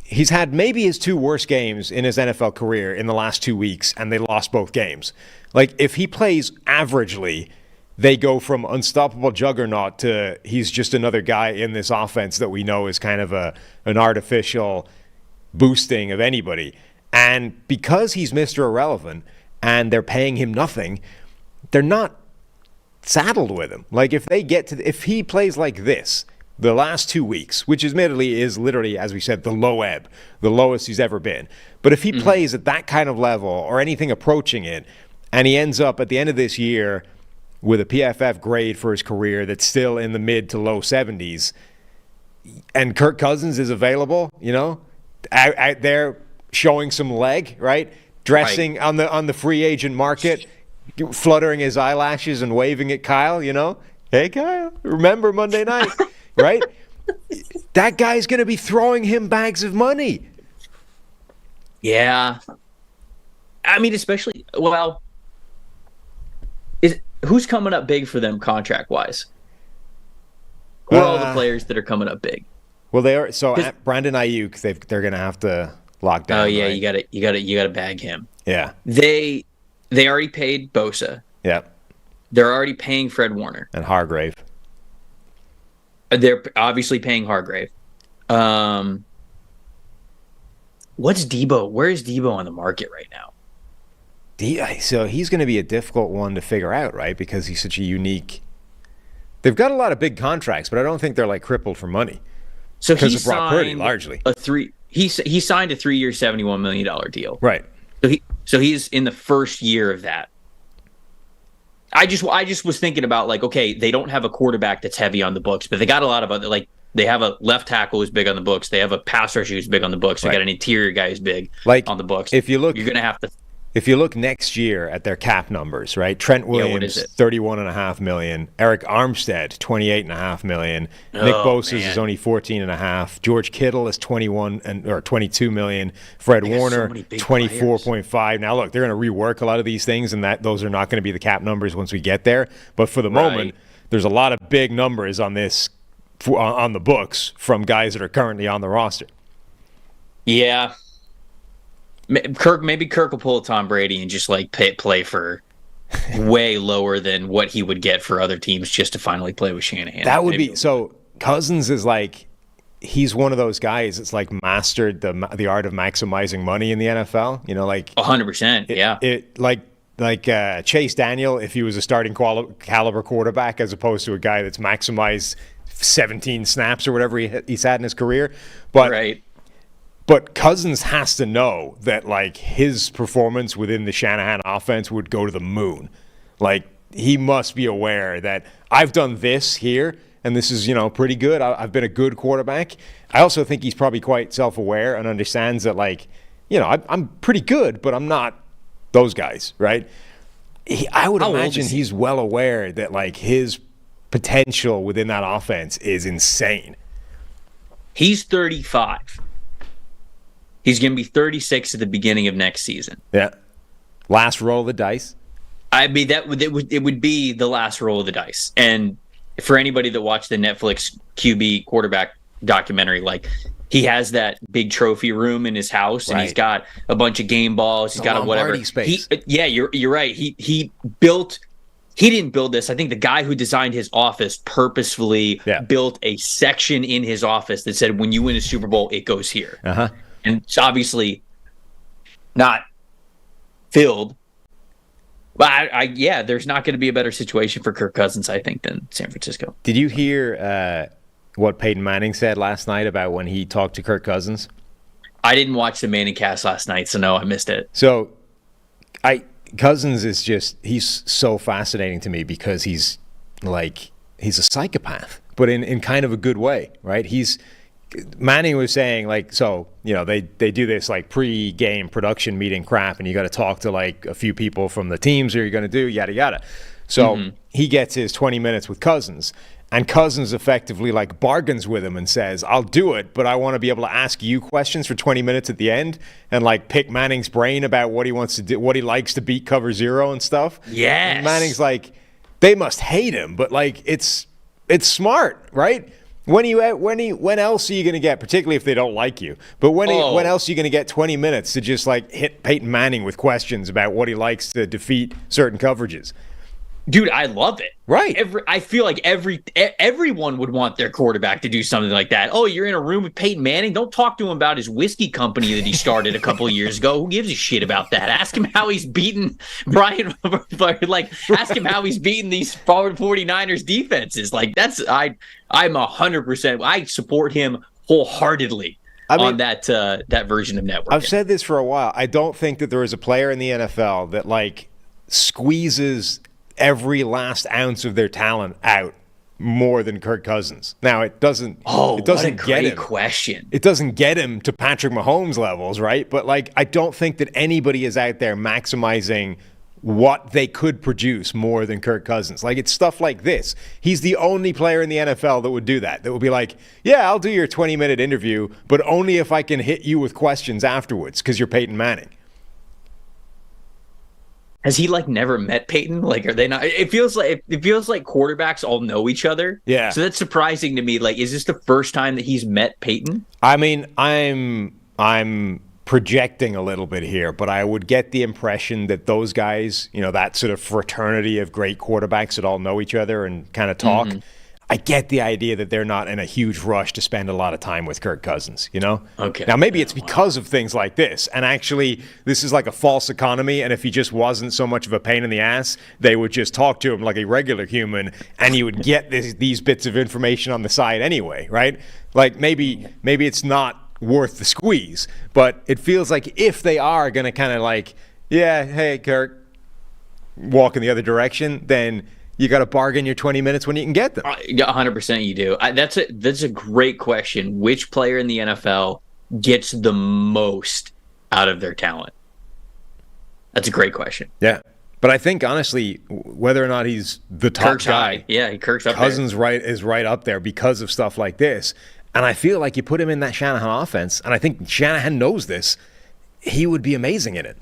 he's had maybe his 2 worst games in his NFL career in the last 2 weeks, and they lost both games. Like, if he plays averagely, they go from unstoppable juggernaut to he's just another guy in this offense that we know is kind of an artificial boosting of anybody. And because he's Mr. Irrelevant and they're paying him nothing, they're not saddled with him. Like, if he plays like this the last 2 weeks, which admittedly is literally, as we said, the low ebb, the lowest he's ever been. But if he plays at that kind of level or anything approaching it, and he ends up at the end of this year with a PFF grade for his career that's still in the mid to low 70s, and Kirk Cousins is available, out there showing some leg, right? Dressing on the free agent market, fluttering his eyelashes and waving at Kyle, Hey, Kyle, remember Monday night, right? That guy's going to be throwing him bags of money. Yeah. I mean, especially, who's coming up big for them contract-wise? Who are all the players that are coming up big? Well, they are. So Brandon Ayuk, they're going to have to lock down. Oh yeah, right? you got to bag him. Yeah. They already paid Bosa. Yeah. They're already paying Fred Warner and Hargrave. They're obviously paying Hargrave. What's Debo? Where is Debo on the market right now? So he's going to be a difficult one to figure out, right? Because he's such a unique. They've got a lot of big contracts, but I don't think they're crippled for money. So because of Brock Purdy, largely. He signed a 3-year, $71 million deal. Right. So he's in the first year of that. I just was thinking about okay, they don't have a quarterback that's heavy on the books, but they got a lot of other they have a left tackle who's big on the books. They have a pass rusher who's big on the books. They got an interior guy who's big on the books. If you look, you're gonna have to. if you look next year at their cap numbers, right? Trent Williams, $31.5 million. Eric Armstead, $28.5 million. Nick Bosa is only $14.5 million. George Kittle is $22 million. Fred Warner, $24.5 million. Now, look, they're going to rework a lot of these things, and those are not going to be the cap numbers once we get there. But for the moment, there's a lot of big numbers on this on the books from guys that are currently on the roster. Yeah. Maybe Kirk will pull a Tom Brady and just like play for way lower than what he would get for other teams just to finally play with Shanahan. That would be so. Cousins is like, he's one of those guys that's like mastered the art of maximizing money in the NFL. You know, like 100%. Yeah. It like Chase Daniel, if he was a starting caliber quarterback, as opposed to a guy that's maximized 17 snaps or whatever he's had in his career, But Cousins has to know that, like, his performance within the Shanahan offense would go to the moon. Like, he must be aware that I've done this here, and this is, pretty good. I've been a good quarterback. I also think he's probably quite self-aware and understands that, like, I'm pretty good, but I'm not those guys, right? I would imagine he's well aware that, like, his potential within that offense is insane. He's 35. He's going to be 36 at the beginning of next season. Yeah. Last roll of the dice. I mean, it would be the last roll of the dice. And for anybody that watched the Netflix QB quarterback documentary, like, he has that big trophy room in his house, and he's got a bunch of game balls. He's got a whatever. Space. You're right. He didn't build this. I think the guy who designed his office purposefully built a section in his office that said, when you win a Super Bowl, it goes here. Uh-huh. And it's obviously not filled. But there's not going to be a better situation for Kirk Cousins, I think, than San Francisco. Did you hear what Peyton Manning said last night about when he talked to Kirk Cousins? I didn't watch the Manning cast last night, so no, I missed it. So Cousins is he's so fascinating to me because he's a psychopath, but in kind of a good way, right? Manning was saying, like, so, they do this, like, pre-game production meeting crap, and you got to talk to, like, a few people from the teams that you're going to do, yada, yada. So he gets his 20 minutes with Cousins, and Cousins effectively, like, bargains with him and says, I'll do it, but I want to be able to ask you questions for 20 minutes at the end and, like, pick Manning's brain about what he wants to do, what he likes to beat cover zero and stuff. Yes. And Manning's like, they must hate him, but, like, it's smart, right? When else are you going to get, particularly if they don't like you, but when else are you going to get 20 minutes to just, like, hit Peyton Manning with questions about what he likes to defeat certain coverages? Dude, I love it. Right. I feel like everyone would want their quarterback to do something like that. Oh, you're in a room with Peyton Manning? Don't talk to him about his whiskey company that he started a couple of years ago. Who gives a shit about that? Ask him how he's beaten Brian. Like, ask him how he's beaten these 49ers defenses. Like, I'm 100%. I support him wholeheartedly on that version of networking. I've said this for a while. I don't think that there is a player in the NFL that, like, squeezes every last ounce of their talent out more than Kirk Cousins. Now, it doesn't what a get great him. question. It doesn't get him to Patrick Mahomes levels, right? But, like, I don't think that anybody is out there maximizing what they could produce more than Kirk Cousins. Like, it's stuff like this. He's the only player in the NFL that would do that. That would be like, yeah, I'll do your 20-minute interview, but only if I can hit you with questions afterwards because you're Peyton Manning. Has he, like, never met Peyton? Like, are they not? It feels like quarterbacks all know each other. Yeah. So that's surprising to me. Like, is this the first time that he's met Peyton? I mean, I'm projecting a little bit here, but I would get the impression that those guys, that sort of fraternity of great quarterbacks that all know each other and kind of talk. Mm-hmm. I get the idea that they're not in a huge rush to spend a lot of time with Kirk Cousins, Okay. Now, maybe it's because of things like this. And actually, this is like a false economy. And if he just wasn't so much of a pain in the ass, they would just talk to him like a regular human, and you would get these bits of information on the side anyway, right? Like, maybe it's not worth the squeeze, but it feels like if they are going to kind of like, yeah, hey, Kirk, walk in the other direction, then you got to bargain your 20 minutes when you can get them. 100% you do. That's a great question. Which player in the NFL gets the most out of their talent? That's a great question. Yeah. But I think, honestly, whether or not he's the top Kirk's guy, high. Yeah, Kirk's up Cousins there. is right up there because of stuff like this. And I feel like you put him in that Shanahan offense, and I think Shanahan knows this, he would be amazing in it.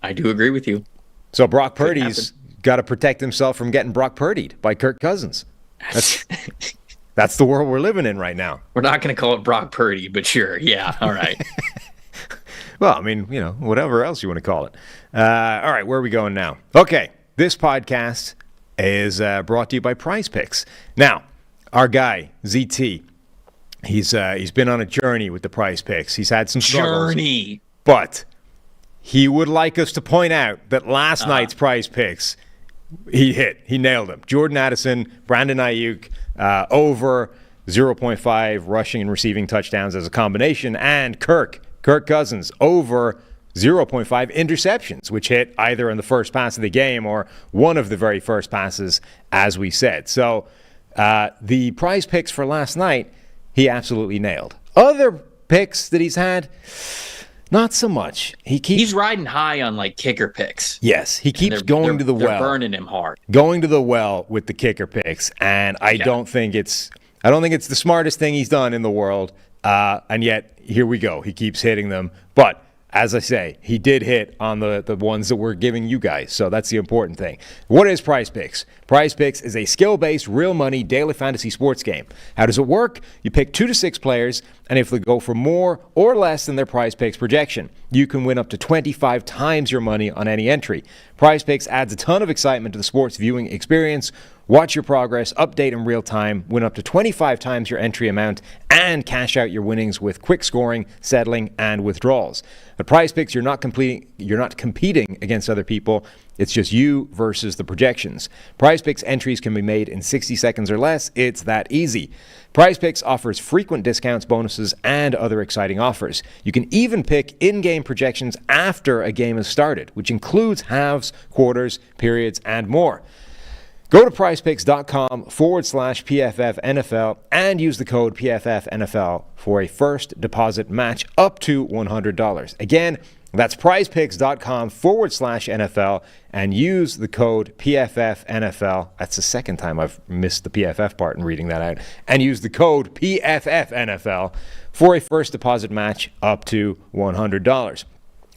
I do agree with you. So Brock Purdy's got to protect himself from getting Brock Purdy'd by Kirk Cousins. That's the world we're living in right now. We're not going to call it Brock Purdy, but sure. Yeah, all right. Well, I mean, whatever else you want to call it. All right, where are we going now? Okay, this podcast is brought to you by Prize Picks. Now, our guy, ZT, he's been on a journey with the Prize Picks. He's had some struggles. Journey. But he would like us to point out that last night's Prize Picks, he nailed them. Jordan Addison, Brandon Ayuk, over 0.5 rushing and receiving touchdowns as a combination, and Kirk Cousins over 0.5 interceptions, which hit either in the first pass of the game or one of the very first passes, as we said. So the Prize Picks for last night, he absolutely nailed. Other picks that he's had, not so much. He's riding high on like kicker picks. Yes, he keeps going to the well. They're burning him hard. Going to the well with the kicker picks, and I don't think it's the smartest thing he's done in the world. And yet here we go. He keeps hitting them, but as I say, he did hit on the ones that we're giving you guys, so that's the important thing. What is Prize Picks? Prize Picks is a skill-based, real-money daily fantasy sports game. How does it work? You pick 2 to 6 players, and if they go for more or less than their Prize Picks projection, you can win up to 25 times your money on any entry. Prize Picks adds a ton of excitement to the sports viewing experience. Watch your progress, update in real time, win up to 25 times your entry amount, and cash out your winnings with quick scoring, settling, and withdrawals. At Prize Picks, you're not competing against other people. It's just you versus the projections. Prize Picks entries can be made in 60 seconds or less. It's that easy. Prize Picks offers frequent discounts, bonuses, and other exciting offers. You can even pick in-game projections after a game has started, which includes halves, quarters, periods, and more. Go to prizepicks.com/PFF NFL and use the code PFF NFL for a first deposit match up to $100. Again, that's prizepicks.com/NFL and use the code PFF NFL. That's the second time I've missed the PFF part in reading that out. And use the code PFF NFL for a first deposit match up to $100.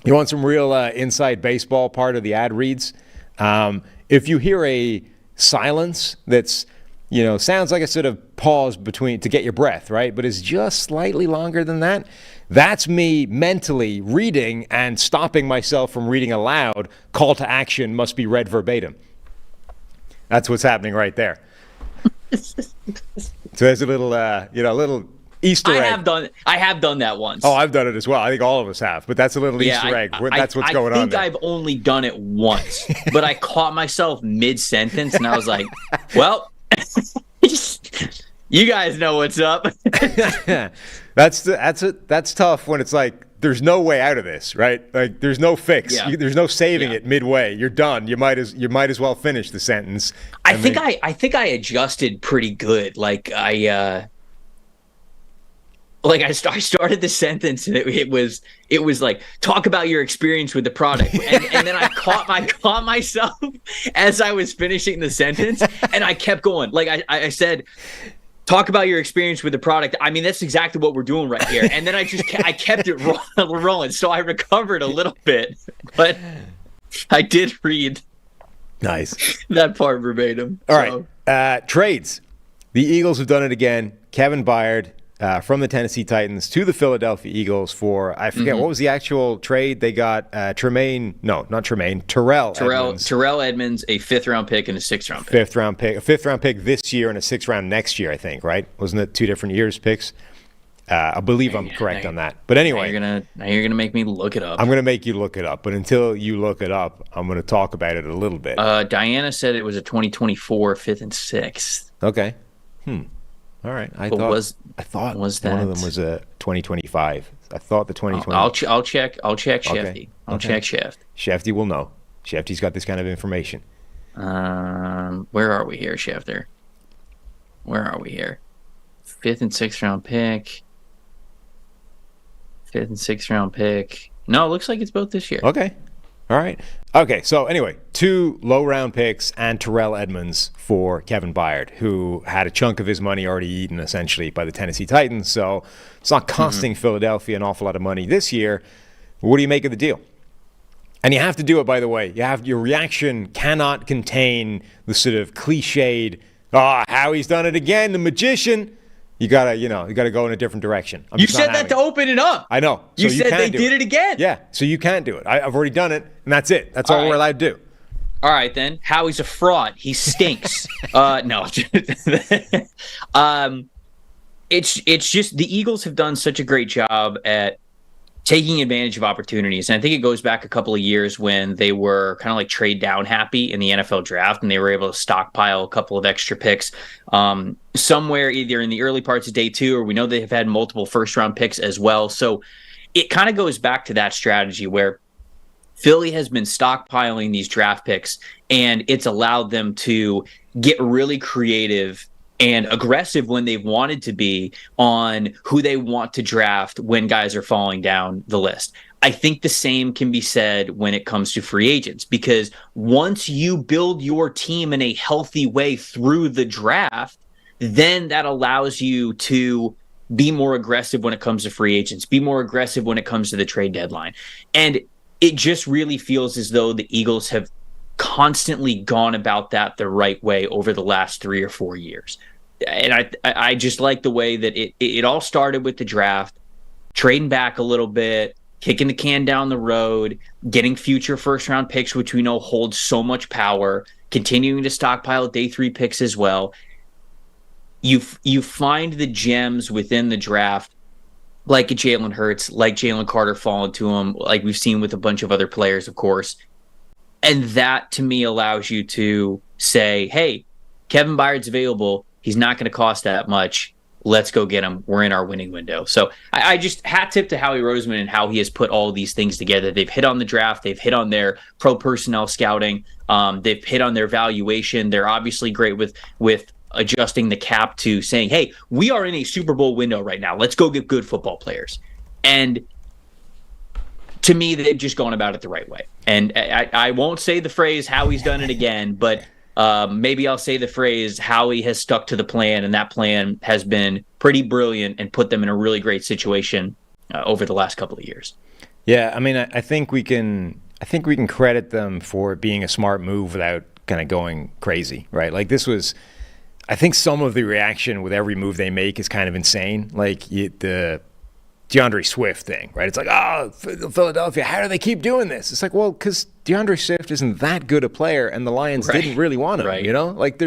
You want some real inside baseball part of the ad reads? If you hear a silence that's, sounds like a sort of pause between to get your breath, right? But is just slightly longer than that. That's me mentally reading and stopping myself from reading aloud. Call to action must be read verbatim. That's what's happening right there. So there's a little, little Easter egg. I have done that once. Oh, I've done it as well. I think all of us have. But that's a little Easter egg. That's what's going on there. I think I've only done it once, but I caught myself mid-sentence, and I was like, well, you guys know what's up. That's tough when it's like, there's no way out of this, right? Like, there's no fix. Yeah. There's no saving it midway. You're done. You might as well finish the sentence. I think I adjusted pretty good. Like I started the sentence and it was like, talk about your experience with the product, and then I caught myself as I was finishing the sentence, and I kept going. Like I said, talk about your experience with the product. I mean, that's exactly what we're doing right here. And then I kept it rolling, so I recovered a little bit, but I did read that part verbatim. All right, trades. The Eagles have done it again. Kevin Byard. From the Tennessee Titans to the Philadelphia Eagles for, I forget, what was the actual trade? They got Terrell Edmonds. Terrell Edmonds, a 5th-round pick and a 6th-round pick. A 5th-round pick this year and a 6th round next year, I think, right? Wasn't it 2 different years picks? I believe I'm correct on that. But anyway. Now you're gonna make me look it up. I'm going to make you look it up. But until you look it up, I'm going to talk about it a little bit. Diana said it was a 2024 5th and 6th. Okay. All right. I thought one of them was a 2025. I thought the 2020. I'll check Shefty. Okay. I'll check Sheft. Shefty will know. Shefty's got this kind of information. Where are we here, Schefter? Where are we here? 5th and 6th round pick. 5th and 6th round pick. No, it looks like it's both this year. Okay. All right. Okay, so anyway, 2 low-round picks and Terrell Edmonds for Kevin Byard, who had a chunk of his money already eaten, essentially, by the Tennessee Titans. So it's not costing Philadelphia an awful lot of money this year. What do you make of the deal? And you have to do it, by the way. Your reaction cannot contain the sort of cliched, Howie's done it again, the magician. You gotta go in a different direction. You said that to open it up. I know. You said they did it again. Yeah, so you can't do it. I've already done it, and that's it. That's all we're allowed to do. All right, then. Howie's a fraud. He stinks. No. It's just the Eagles have done such a great job at taking advantage of opportunities. And I think it goes back a couple of years when they were kind of like trade down happy in the NFL draft, and they were able to stockpile a couple of extra picks somewhere either in the early parts of day 2, or we know they have had multiple first-round picks as well. So it kind of goes back to that strategy where Philly has been stockpiling these draft picks, and it's allowed them to get really creative and aggressive when they've wanted to be on who they want to draft when guys are falling down the list. I think the same can be said when it comes to free agents, because once you build your team in a healthy way through the draft, then that allows you to be more aggressive when it comes to free agents, be more aggressive when it comes to the trade deadline. And it just really feels as though the Eagles have constantly gone about that the right way over the last 3 or 4 years. And I just like the way that it all started with the draft, trading back a little bit, kicking the can down the road, getting future first round picks, which we know hold so much power, continuing to stockpile day 3 picks as well. You find the gems within the draft, like a Jalen Hurts, like Jalen Carter falling to him, like we've seen with a bunch of other players, of course. And that, to me, allows you to say, hey, Kevin Byard's available. He's not going to cost that much. Let's go get him. We're in our winning window. So I just hat tip to Howie Roseman and how he has put all these things together. They've hit on the draft. They've hit on their pro personnel scouting. They've hit on their valuation. They're obviously great with adjusting the cap to saying, hey, we are in a Super Bowl window right now. Let's go get good football players. And to me, they've just gone about it the right way. And I won't say the phrase Howie's done it again, but maybe I'll say the phrase Howie has stuck to the plan, and that plan has been pretty brilliant and put them in a really great situation over the last couple of years. Yeah, I mean, I think we can credit them for being a smart move without kind of going crazy, right? Like this was, I think some of the reaction with every move they make is kind of insane. Like the DeAndre Swift thing, right? It's like, Philadelphia, how do they keep doing this? It's like, well, because DeAndre Swift isn't that good a player, and the Lions didn't really want him, you know? Like,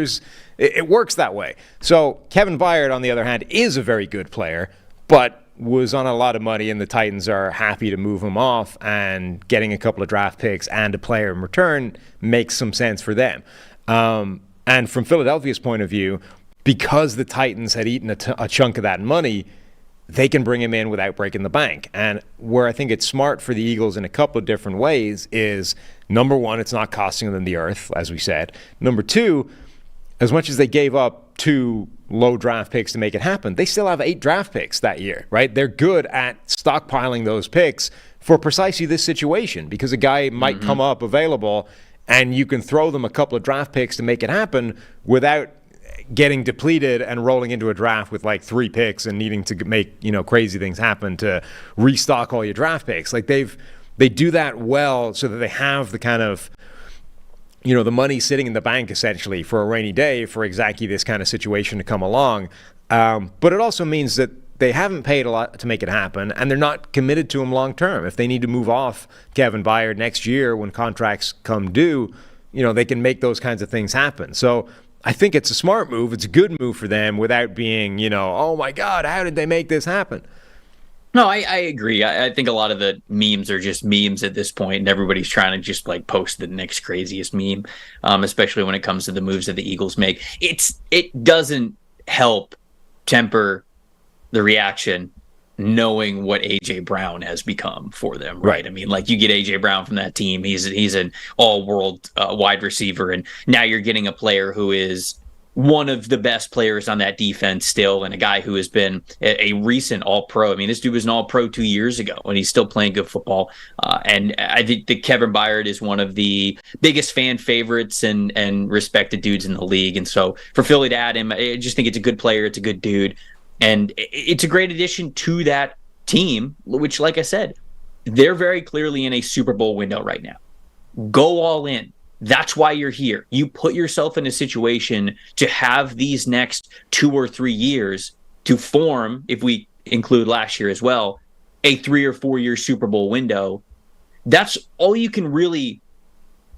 it works that way. So Kevin Byard, on the other hand, is a very good player, but was on a lot of money, and the Titans are happy to move him off, and getting a couple of draft picks and a player in return makes some sense for them. And from Philadelphia's point of view, because the Titans had eaten a chunk of that money, they can bring him in without breaking the bank. And where I think it's smart for the Eagles in a couple of different ways is, number one, it's not costing them the earth, as we said. Number two, as much as they gave up 2 low draft picks to make it happen, they still have 8 draft picks that year, right? They're good at stockpiling those picks for precisely this situation, because a guy might come up available and you can throw them a couple of draft picks to make it happen without getting depleted and rolling into a draft with like 3 picks and needing to make, crazy things happen to restock all your draft picks. Like they do that well so that they have the kind of, the money sitting in the bank essentially for a rainy day for exactly this kind of situation to come along. But it also means that they haven't paid a lot to make it happen, and they're not committed to him long term. If they need to move off Kevin Byard next year when contracts come due, they can make those kinds of things happen. So I think it's a smart move. It's a good move for them without being, oh my God, how did they make this happen? No, I agree. I think a lot of the memes are just memes at this point, and everybody's trying to just like post the next craziest meme, especially when it comes to the moves that the Eagles make. It doesn't help temper the reaction knowing what A.J. Brown has become for them, right? I mean, like, you get A.J. Brown from that team. He's an all-world wide receiver, and now you're getting a player who is one of the best players on that defense still, and a guy who has been a recent All-Pro. I mean, this dude was an All-Pro 2 years ago, and he's still playing good football. And I think that Kevin Byard is one of the biggest fan favorites and respected dudes in the league. And so for Philly to add him, I just think it's a good player. It's a good dude. And it's a great addition to that team, which, like I said, they're very clearly in a Super Bowl window right now. Go all in. That's why you're here. You put yourself in a situation to have these next 2 or 3 years to form, if we include last year as well, a 3 or 4 year Super Bowl window. That's all you can really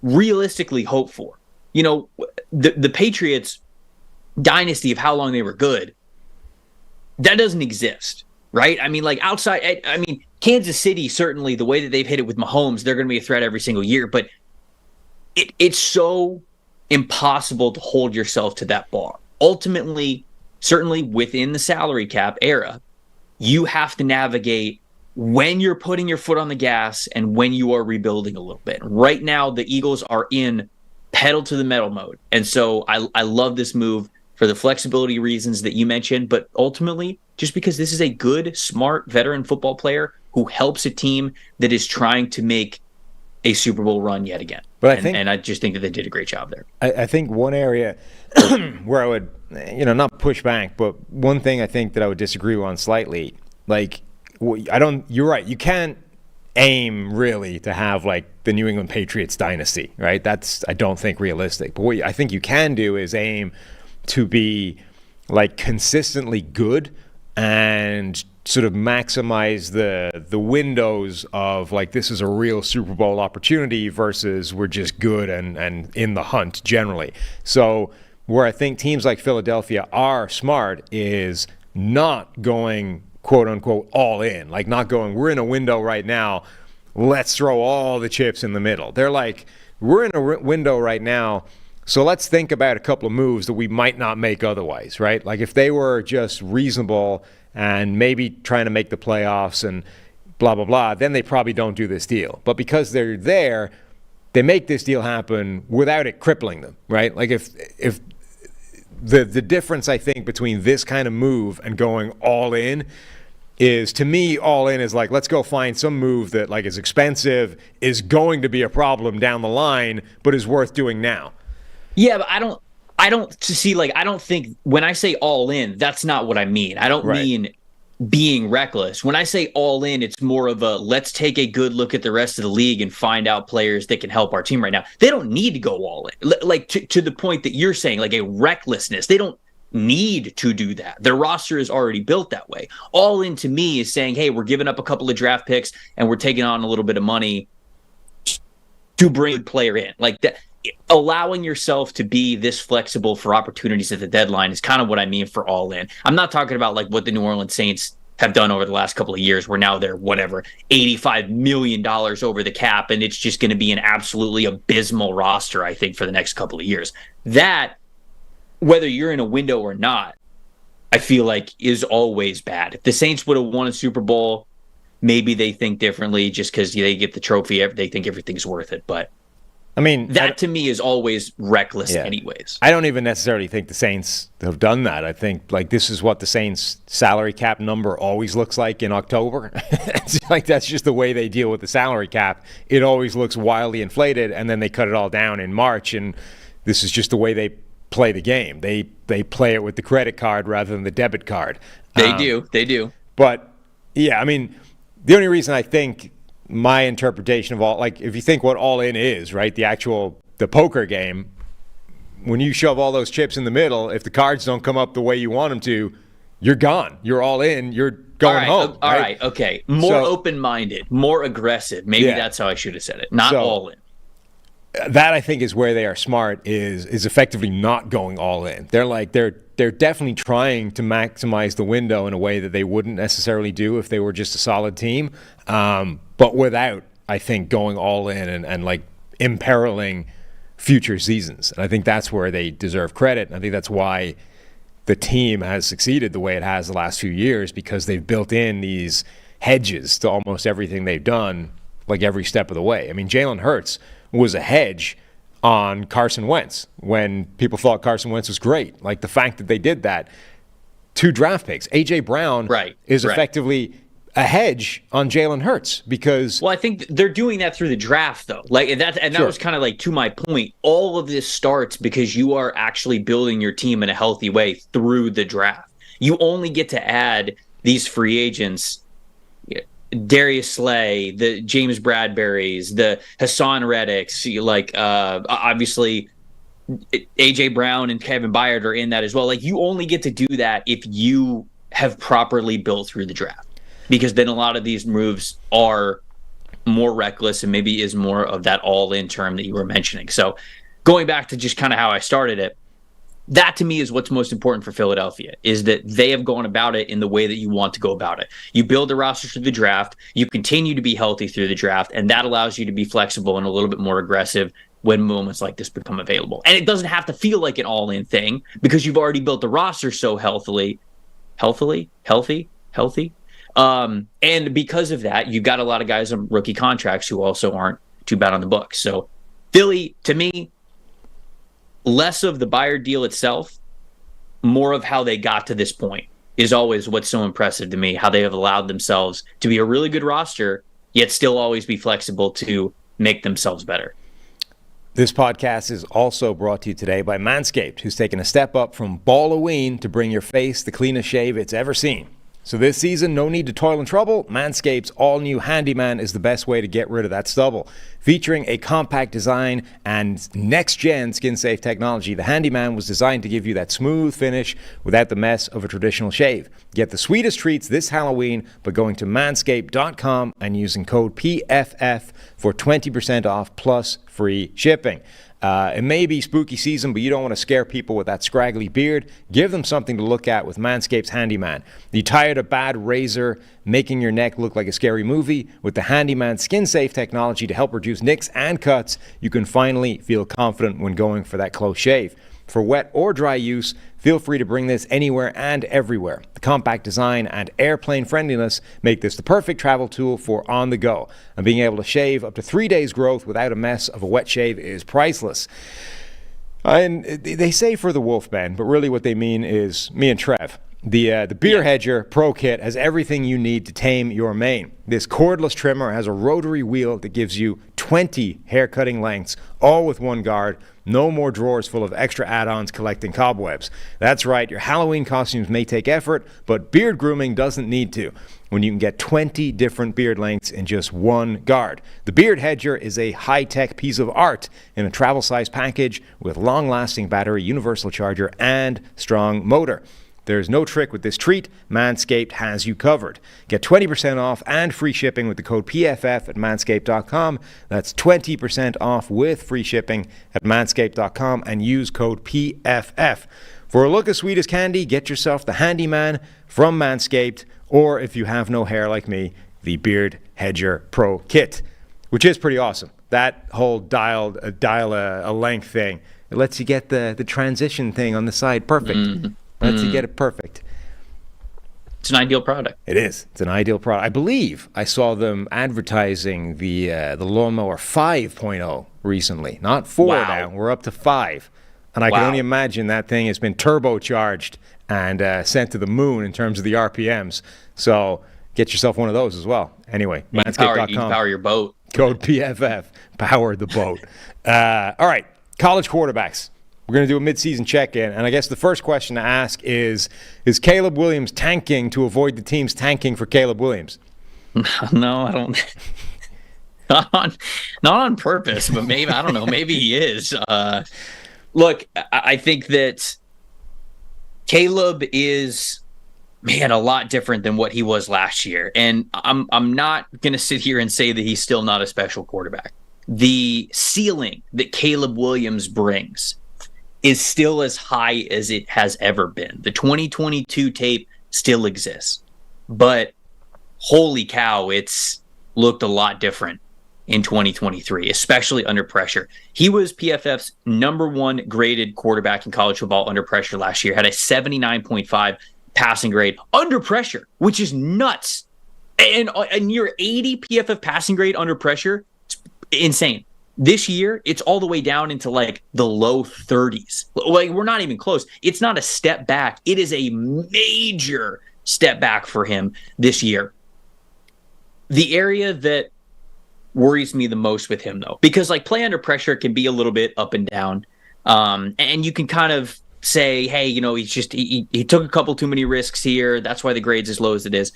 realistically hope for. You know, the Patriots dynasty of how long they were good, that doesn't exist, right? I mean, like outside, I mean, Kansas City, certainly the way that they've hit it with Mahomes, they're going to be a threat every single year, but it's so impossible to hold yourself to that bar. Ultimately, certainly within the salary cap era, you have to navigate when you're putting your foot on the gas and when you are rebuilding a little bit. Right now, the Eagles are in pedal to the metal mode. And so I love this move for the flexibility reasons that you mentioned, but ultimately, just because this is a good, smart, veteran football player who helps a team that is trying to make a Super Bowl run yet again. But I just think that they did a great job there. I think one area where I would, not push back, but one thing I think that I would disagree on slightly, like, you're right. You can't aim really to have like the New England Patriots dynasty, right? That's, I don't think, realistic. But what I think you can do is aim to be like consistently good and sort of maximize the windows of like, this is a real Super Bowl opportunity versus we're just good and in the hunt generally. So where I think teams like Philadelphia are smart is not going quote unquote all in, like not going, we're in a window right now, let's throw all the chips in the middle. They're like, we're in a window right now, so let's think about a couple of moves that we might not make otherwise, right? Like if they were just reasonable and maybe trying to make the playoffs and blah, blah, blah, then they probably don't do this deal. But because they're there, they make this deal happen without it crippling them, right? Like if the difference, I think, between this kind of move and going all in is, to me, all in is like, let's go find some move that like is expensive, is going to be a problem down the line, but is worth doing now. Yeah, but I don't think when I say all in, that's not what I mean. I don't mean being reckless. When I say all in, it's more of a, let's take a good look at the rest of the league and find out players that can help our team right now. They don't need to go all in. Like to the point that you're saying, like a recklessness. They don't need to do that. Their roster is already built that way. All in to me is saying, hey, we're giving up a couple of draft picks and we're taking on a little bit of money to bring a player in. Like that. Allowing yourself to be this flexible for opportunities at the deadline is kind of what I mean for all in. I'm not talking about like what the New Orleans Saints have done over the last couple of years, where now they're $85 million over the cap, and it's just going to be an absolutely abysmal roster, I think, for the next couple of years. That, whether you're in a window or not, I feel like is always bad. If the Saints would have won a Super Bowl, maybe they think differently just because they get the trophy. They think everything's worth it, but I mean, that to me is always reckless anyways. I don't even necessarily think the Saints have done that. I think like this is what the Saints salary cap number always looks like in October. It's like that's just the way they deal with the salary cap. It always looks wildly inflated, and then they cut it all down in March, and this is just the way they play the game. They play it with the credit card rather than the debit card. They do. But yeah, I mean, the only reason I think my interpretation of all, like if you think what all in is, right, the poker game, when you shove all those chips in the middle, if the cards don't come up the way you want them to, you're gone. You're all in. You're going home. All right. Okay. More open-minded, more aggressive. Maybe that's how I should have said it. Not all in. That I think is where they are smart, is effectively not going all in. They're definitely trying to maximize the window in a way that they wouldn't necessarily do if they were just a solid team, but without, I think, going all in and like imperiling future seasons. And I think that's where they deserve credit. And I think that's why the team has succeeded the way it has the last few years, because they've built in these hedges to almost everything they've done, like every step of the way. I mean, Jalen Hurts was a hedge on Carson Wentz when people thought Carson Wentz was great. Like the fact that they did that. 2 draft picks. A.J. Brown is effectively a hedge on Jalen Hurts because... Well, I think they're doing that through the draft, though. That was kind of like to my point. All of this starts because you are actually building your team in a healthy way through the draft. You only get to add these free agents, Darius Slay, the James Bradburys, the Hassan Reddicks, obviously A.J. Brown and Kevin Byard are in that as well. Like, you only get to do that if you have properly built through the draft. Because then a lot of these moves are more reckless and maybe is more of that all-in term that you were mentioning. So going back to just kind of how I started it, that to me is what's most important for Philadelphia, is that they have gone about it in the way that you want to go about it. You build the roster through the draft, you continue to be healthy through the draft, and that allows you to be flexible and a little bit more aggressive when moments like this become available. And it doesn't have to feel like an all-in thing because you've already built the roster so healthy. And because of that, you've got a lot of guys on rookie contracts who also aren't too bad on the books. So Philly, to me, less of the Byard deal itself, more of how they got to this point is always what's so impressive to me, how they have allowed themselves to be a really good roster, yet still always be flexible to make themselves better. This podcast is also brought to you today by Manscaped, who's taken a step up from Balloween to bring your face the cleanest shave it's ever seen. So this season, no need to toil and trouble. Manscaped's all-new Handyman is the best way to get rid of that stubble. Featuring a compact design and next-gen skin-safe technology, the Handyman was designed to give you that smooth finish without the mess of a traditional shave. Get the sweetest treats this Halloween by going to manscaped.com and using code PFF for 20% off plus free shipping. It may be spooky season, but you don't want to scare people with that scraggly beard. Give them something to look at with Manscaped's Handyman. You tired of bad razor making your neck look like a scary movie? With the Handyman skin-safe technology to help reduce nicks and cuts, you can finally feel confident when going for that close shave. For wet or dry use, feel free to bring this anywhere and everywhere. The compact design and airplane friendliness make this the perfect travel tool for on the go. And being able to shave up to 3 days growth without a mess of a wet shave is priceless. And they say for the Wolfman, but really what they mean is me and Trev. The Beer Hedger Pro Kit has everything you need to tame your mane. This cordless trimmer has a rotary wheel that gives you 20 hair cutting lengths, all with one guard. No more drawers full of extra add-ons collecting cobwebs. That's right, your Halloween costumes may take effort, but beard grooming doesn't need to when you can get 20 different beard lengths in just one guard. The Beard Hedger is a high-tech piece of art in a travel-size package with long-lasting battery, universal charger, and strong motor. There's no trick with this treat. Manscaped has you covered. Get 20% off and free shipping with the code PFF at manscaped.com. That's 20% off with free shipping at manscaped.com and use code PFF. For a look as sweet as candy, get yourself the Handyman from Manscaped, or if you have no hair like me, the Beard Hedger Pro Kit, which is pretty awesome. That whole dial a length thing, it lets you get the transition thing on the side perfect. Mm-hmm. Lets you get it perfect. It's an ideal product. It is. It's an ideal product. I believe I saw them advertising the Lawnmower 5.0 recently. Not 4 now. We're up to 5. And I can only imagine that thing has been turbocharged and sent to the moon in terms of the RPMs. So get yourself one of those as well. Anyway, manscaped.com. You can power your boat. Code PFF. Power the boat. All right. College quarterbacks. We're going to do a midseason check-in, and I guess the first question to ask is Caleb Williams tanking to avoid the teams tanking for Caleb Williams? No, I don't. Not on purpose, but maybe, I don't know, maybe he is. Look, I think that Caleb is, man, a lot different than what he was last year, and I'm not going to sit here and say that he's still not a special quarterback. The ceiling that Caleb Williams brings is still as high as it has ever been. The 2022 tape still exists, but holy cow, it's looked a lot different in 2023, especially under pressure. He was PFF's #1 graded quarterback in college football under pressure last year, had a 79.5 passing grade under pressure, which is nuts. And a near 80 PFF passing grade under pressure, it's insane. This year, it's all the way down into like the low 30s. Like, we're not even close. It's not a step back. It is a major step back for him this year. The area that worries me the most with him, though, because like play under pressure can be a little bit up and down. And you can kind of say, hey, he took a couple too many risks here. That's why the grade's as low as it is.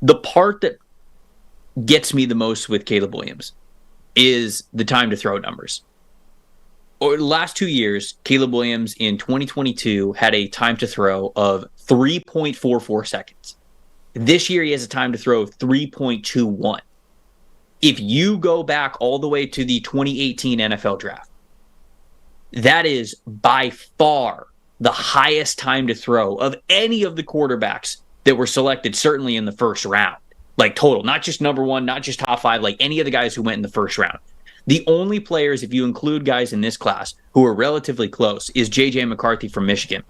The part that gets me the most with Caleb Williams is the time to throw numbers. Over the last 2 years, Caleb Williams in 2022 had a time to throw of 3.44 seconds. This year, he has a time to throw of 3.21. If you go back all the way to the 2018 NFL draft, that is by far the highest time to throw of any of the quarterbacks that were selected, certainly in the first round. Like total, not just number one, not just top five, like any of the guys who went in the first round. The only players, if you include guys in this class who are relatively close, is J.J. McCarthy from Michigan.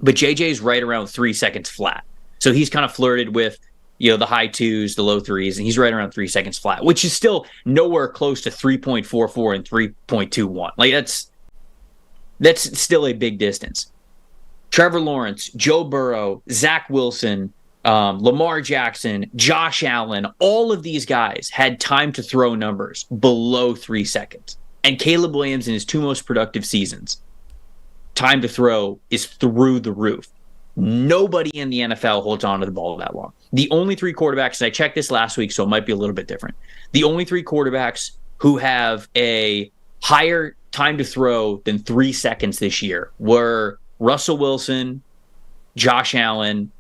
But J.J. is right around 3 seconds flat. So he's kind of flirted with, the high 2s, the low 3s, and he's right around 3 seconds flat, which is still nowhere close to 3.44 and 3.21. Like that's still a big distance. Trevor Lawrence, Joe Burrow, Zach Wilson, Lamar Jackson, Josh Allen, all of these guys had time to throw numbers below 3 seconds. And Caleb Williams in his 2 most productive seasons, time to throw is through the roof. Nobody in the NFL holds on to the ball that long. The only 3 quarterbacks, and I checked this last week, so it might be a little bit different. The only 3 quarterbacks who have a higher time to throw than 3 seconds this year were Russell Wilson, Josh Allen.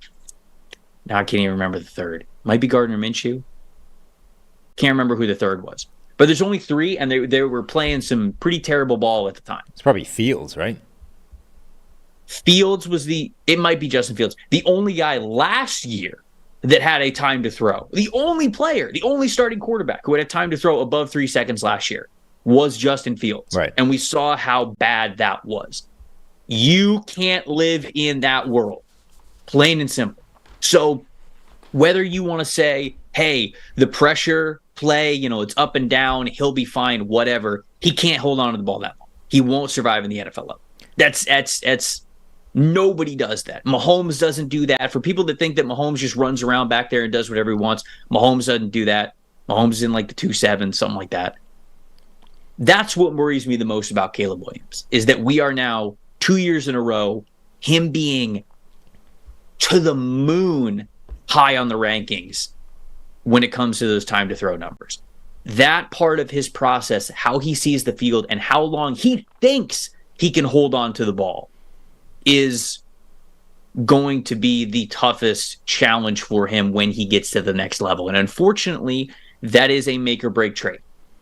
Now I can't even remember the third. Might be Gardner Minshew. Can't remember who the third was. But there's only 3, and they were playing some pretty terrible ball at the time. It's probably Fields, right? Fields it might be Justin Fields. The only guy last year that had a time to throw, the only player, the only starting quarterback who had a time to throw above 3 seconds last year was Justin Fields. Right. And we saw how bad that was. You can't live in that world. Plain and simple. So whether you want to say, hey, the pressure play, it's up and down, he'll be fine, whatever, he can't hold on to the ball that long. He won't survive in the NFL level. That's nobody does that. Mahomes doesn't do that. For people that think that Mahomes just runs around back there and does whatever he wants, Mahomes doesn't do that. Mahomes is in like the 2.7, something like that. That's what worries me the most about Caleb Williams, is that we are now 2 years in a row, him being to the moon high on the rankings when it comes to those time to throw numbers. That part of his process, how he sees the field and how long he thinks he can hold on to the ball, is going to be the toughest challenge for him when he gets to the next level. And unfortunately, that is a make or break trait.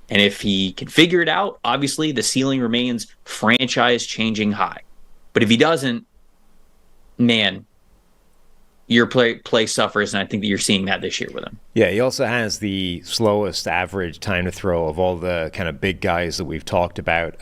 And if he can figure it out, obviously the ceiling remains franchise changing high. But if he doesn't, man, your play suffers, and I think that you're seeing that this year with him. Yeah, he also has the slowest average time to throw of all the kind of big guys that we've talked about,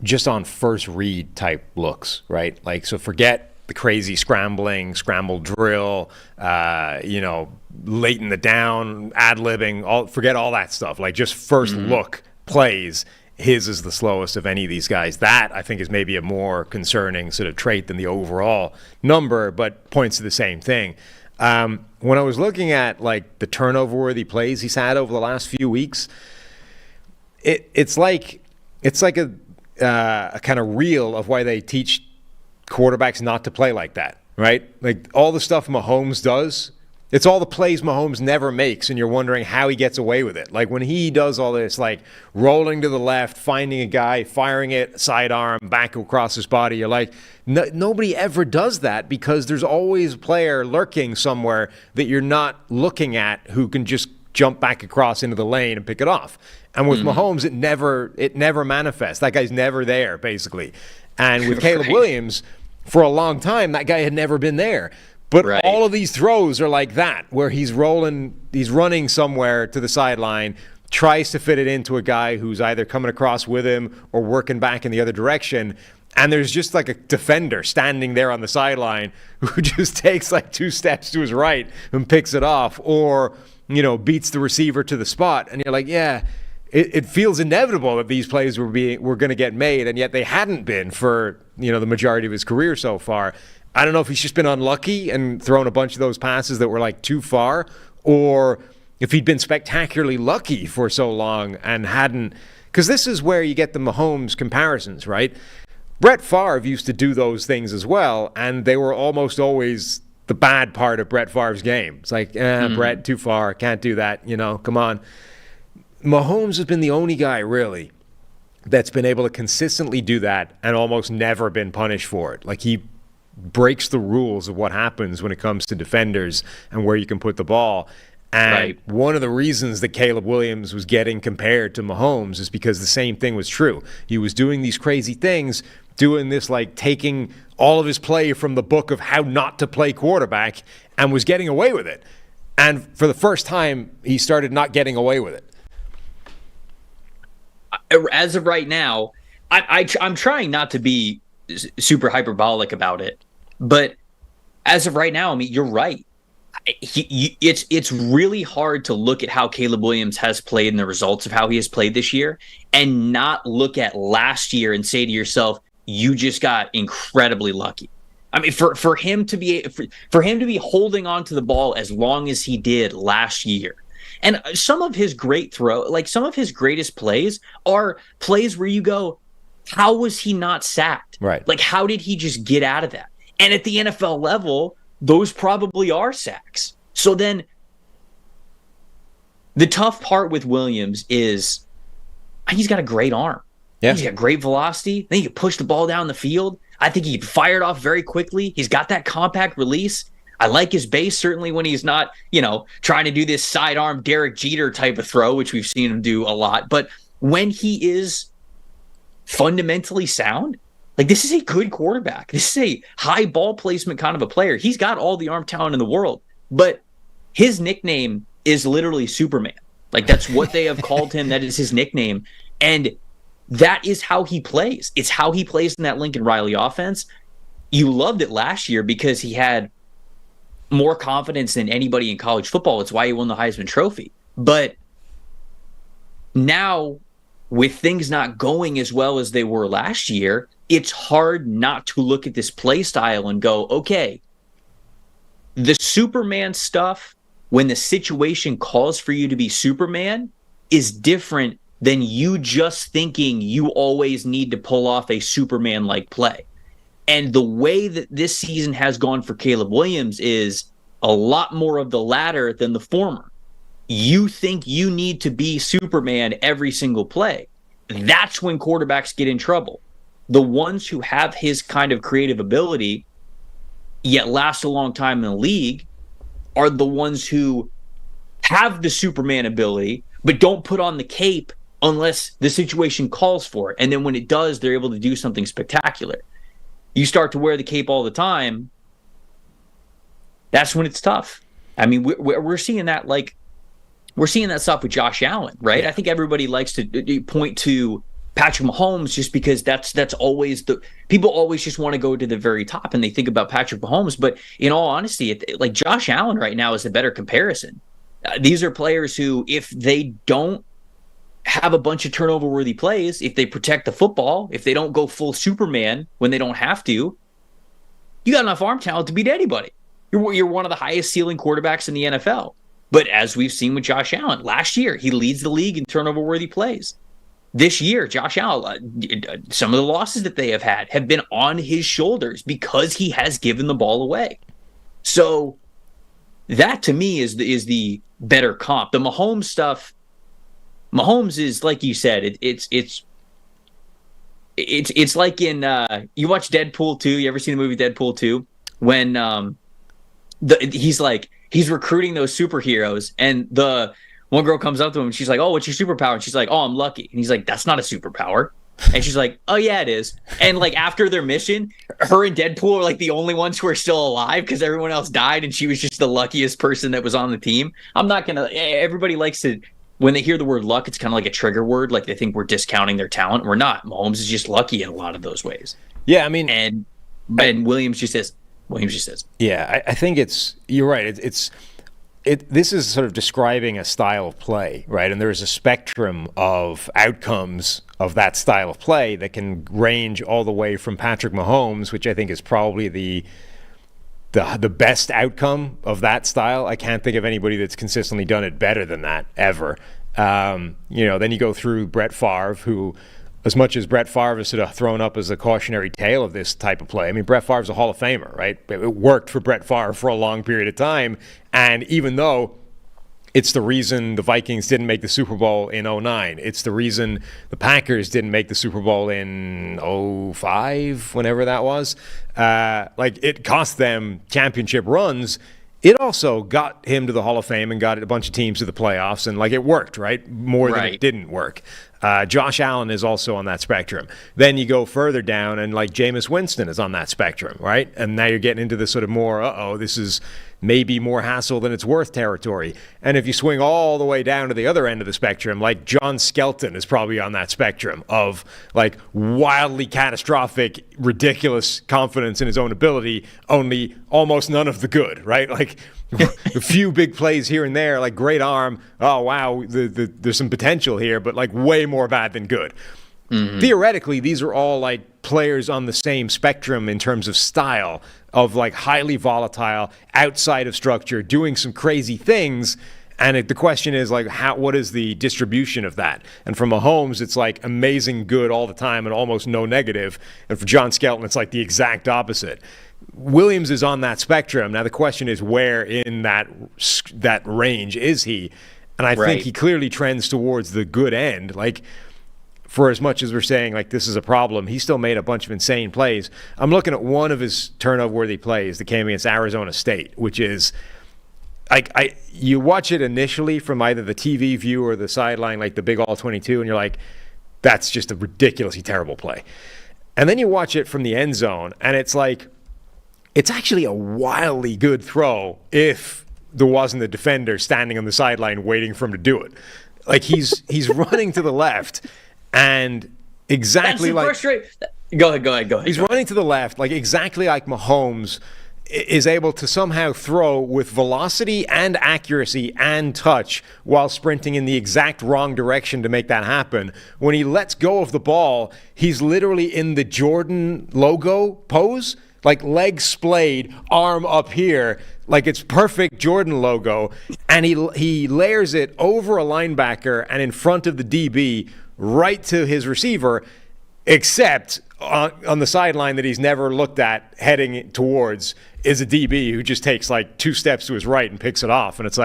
just on first read type looks, right? Like, so forget the crazy scramble drill, late in the down, ad-libbing, forget all that stuff. Like, just first look plays, his is the slowest of any of these guys. That, I think, is maybe a more concerning sort of trait than the overall number, but points to the same thing. When I was looking at, like, the turnover-worthy plays he's had over the last few weeks, it's like a kind of reel of why they teach quarterbacks not to play like that, right? Like, all the stuff Mahomes does, it's all the plays Mahomes never makes, and you're wondering how he gets away with it. Like, when he does all this, like rolling to the left, finding a guy, firing it, sidearm, back across his body, you're like, nobody ever does that, because there's always a player lurking somewhere that you're not looking at who can just jump back across into the lane and pick it off. And with Mahomes, it never manifests. That guy's never there, basically. And with Caleb Williams, for a long time, that guy had never been there. But all of these throws are like that, where he's running somewhere to the sideline, tries to fit it into a guy who's either coming across with him or working back in the other direction. And there's just like a defender standing there on the sideline who just takes like 2 steps to his right and picks it off, or, beats the receiver to the spot. And you're like, yeah, it feels inevitable that these plays were going to get made, and yet they hadn't been for the majority of his career so far. I don't know if he's just been unlucky and thrown a bunch of those passes that were like too far, or if he'd been spectacularly lucky for so long and hadn't. Because this is where you get the Mahomes comparisons, right? Brett Favre used to do those things as well, and they were almost always the bad part of Brett Favre's game. It's like, Brett, too far, can't do that, come on. Mahomes has been the only guy, really, that's been able to consistently do that and almost never been punished for it. Like, he breaks the rules of what happens when it comes to defenders and where you can put the ball. And one of the reasons that Caleb Williams was getting compared to Mahomes is because the same thing was true. He was doing these crazy things, doing this, like taking all of his play from the book of how not to play quarterback, and was getting away with it. And for the first time, he started not getting away with it. As of right now, I'm trying not to be super hyperbolic about it, but as of right now, I mean, you're right. It's really hard to look at how Caleb Williams has played and the results of how he has played this year and not look at last year and say to yourself, you just got incredibly lucky. I mean, for him to be holding on to the ball as long as he did last year. And some of his some of his greatest plays are plays where you go, how was he not sacked? Right. Like, how did he just get out of that? And at the NFL level, those probably are sacks. So then the tough part with Williams is he's got a great arm. Yeah. He's got great velocity. I think he can push the ball down the field. I think he fired off very quickly. He's got that compact release. I like his base, certainly when he's not, trying to do this sidearm Derek Jeter type of throw, which we've seen him do a lot. But when he is fundamentally sound, like, this is a good quarterback. This is a high ball placement kind of a player. He's got all the arm talent in the world, but his nickname is literally Superman. Like, that's what they have called him. That is his nickname. And that is how he plays. It's how he plays in that Lincoln Riley offense. You loved it last year because he had more confidence than anybody in college football. It's why he won the Heisman Trophy. But now, with things not going as well as they were last year, it's hard not to look at this play style and go, okay, the Superman stuff, when the situation calls for you to be Superman, is different than you just thinking you always need to pull off a Superman-like play. And the way that this season has gone for Caleb Williams is a lot more of the latter than the former. You think you need to be Superman every single play. That's when quarterbacks get in trouble. The ones who have his kind of creative ability, yet last a long time in the league, are the ones who have the Superman ability, but don't put on the cape unless the situation calls for it. And then when it does, they're able to do something spectacular. You start to wear the cape all the time, that's when it's tough. I mean, we're seeing that, we're seeing that stuff with Josh Allen, right? Yeah. I think everybody likes to point to Patrick Mahomes just because that's always people always just want to go to the very top and they think about Patrick Mahomes. But in all honesty, like, Josh Allen right now is a better comparison. These are players who, if they don't have a bunch of turnover-worthy plays, if they protect the football, if they don't go full Superman when they don't have to, you got enough arm talent to beat anybody. You're one of the highest ceiling quarterbacks in the NFL. But as we've seen with Josh Allen, last year, he leads the league in turnover-worthy plays. This year, Josh Allen, some of the losses that they have had have been on his shoulders because he has given the ball away. So that, to me, is the better comp. The Mahomes stuff, Mahomes is, like you said, it's like in you watch Deadpool 2. You ever seen the movie Deadpool 2? When he's recruiting those superheroes, and the one girl comes up to him and she's like, "Oh, what's your superpower?" And she's like, "Oh, I'm lucky." And he's like, "That's not a superpower." And she's like, "Oh yeah, it is." And like, after their mission, her and Deadpool are like the only ones who are still alive because everyone else died, and she was just the luckiest person that was on the team. I'm not gonna. Everybody likes to, when they hear the word luck, it's kind of like a trigger word. Like, they think we're discounting their talent. We're not. Mahomes is just lucky in a lot of those ways. Yeah, I mean, and Williams just says. Yeah, I think you're right. It's this is sort of describing a style of play, right? And there's a spectrum of outcomes of that style of play that can range all the way from Patrick Mahomes, which I think is probably the best outcome of that style. I can't think of anybody that's consistently done it better than that ever. Then you go through Brett Favre, who, as much as Brett Favre is sort of thrown up as a cautionary tale of this type of play, I mean, Brett Favre's a Hall of Famer, right? It worked for Brett Favre for a long period of time. And even though it's the reason the Vikings didn't make the Super Bowl in 2009, it's the reason the Packers didn't make the Super Bowl in 2005, whenever that was, it cost them championship runs. It also got him to the Hall of Fame and got a bunch of teams to the playoffs, and it worked, right? More than it didn't work. Josh Allen is also on that spectrum. Then you go further down, and Jameis Winston is on that spectrum, right? And now you're getting into the sort of more, this is maybe more hassle than it's worth territory. And if you swing all the way down to the other end of the spectrum, John Skelton is probably on that spectrum of wildly catastrophic, ridiculous confidence in his own ability, only almost none of the good, right? A few big plays here and there, great arm. Oh, wow, there's some potential here, but way more bad than good. Mm-hmm. Theoretically, these are all players on the same spectrum in terms of style, of highly volatile, outside of structure, doing some crazy things. And the question is what is the distribution of that? And for Mahomes, it's amazing good all the time and almost no negative. And for John Skelton, it's the exact opposite. Williams is on that spectrum. Now the question is, where in that range is he? And I think he clearly trends towards the good end. For as much as we're saying this is a problem, he still made a bunch of insane plays. I'm looking at one of his turnover-worthy plays that came against Arizona State, which is you watch it initially from either the TV view or the sideline, the big all-22, and you're that's just a ridiculously terrible play. And then you watch it from the end zone, and it's it's actually a wildly good throw if there wasn't a defender standing on the sideline waiting for him to do it. He's running to the left, and exactly Go ahead. He's running to the left, exactly like Mahomes is able to somehow throw with velocity and accuracy and touch while sprinting in the exact wrong direction to make that happen. When he lets go of the ball, he's literally in the Jordan logo pose, legs splayed, arm up here, it's perfect Jordan logo, and he layers it over a linebacker and in front of the DB right to his receiver, except on the sideline that he's never looked at heading towards is a DB who just takes 2 steps to his right and picks it off. And it's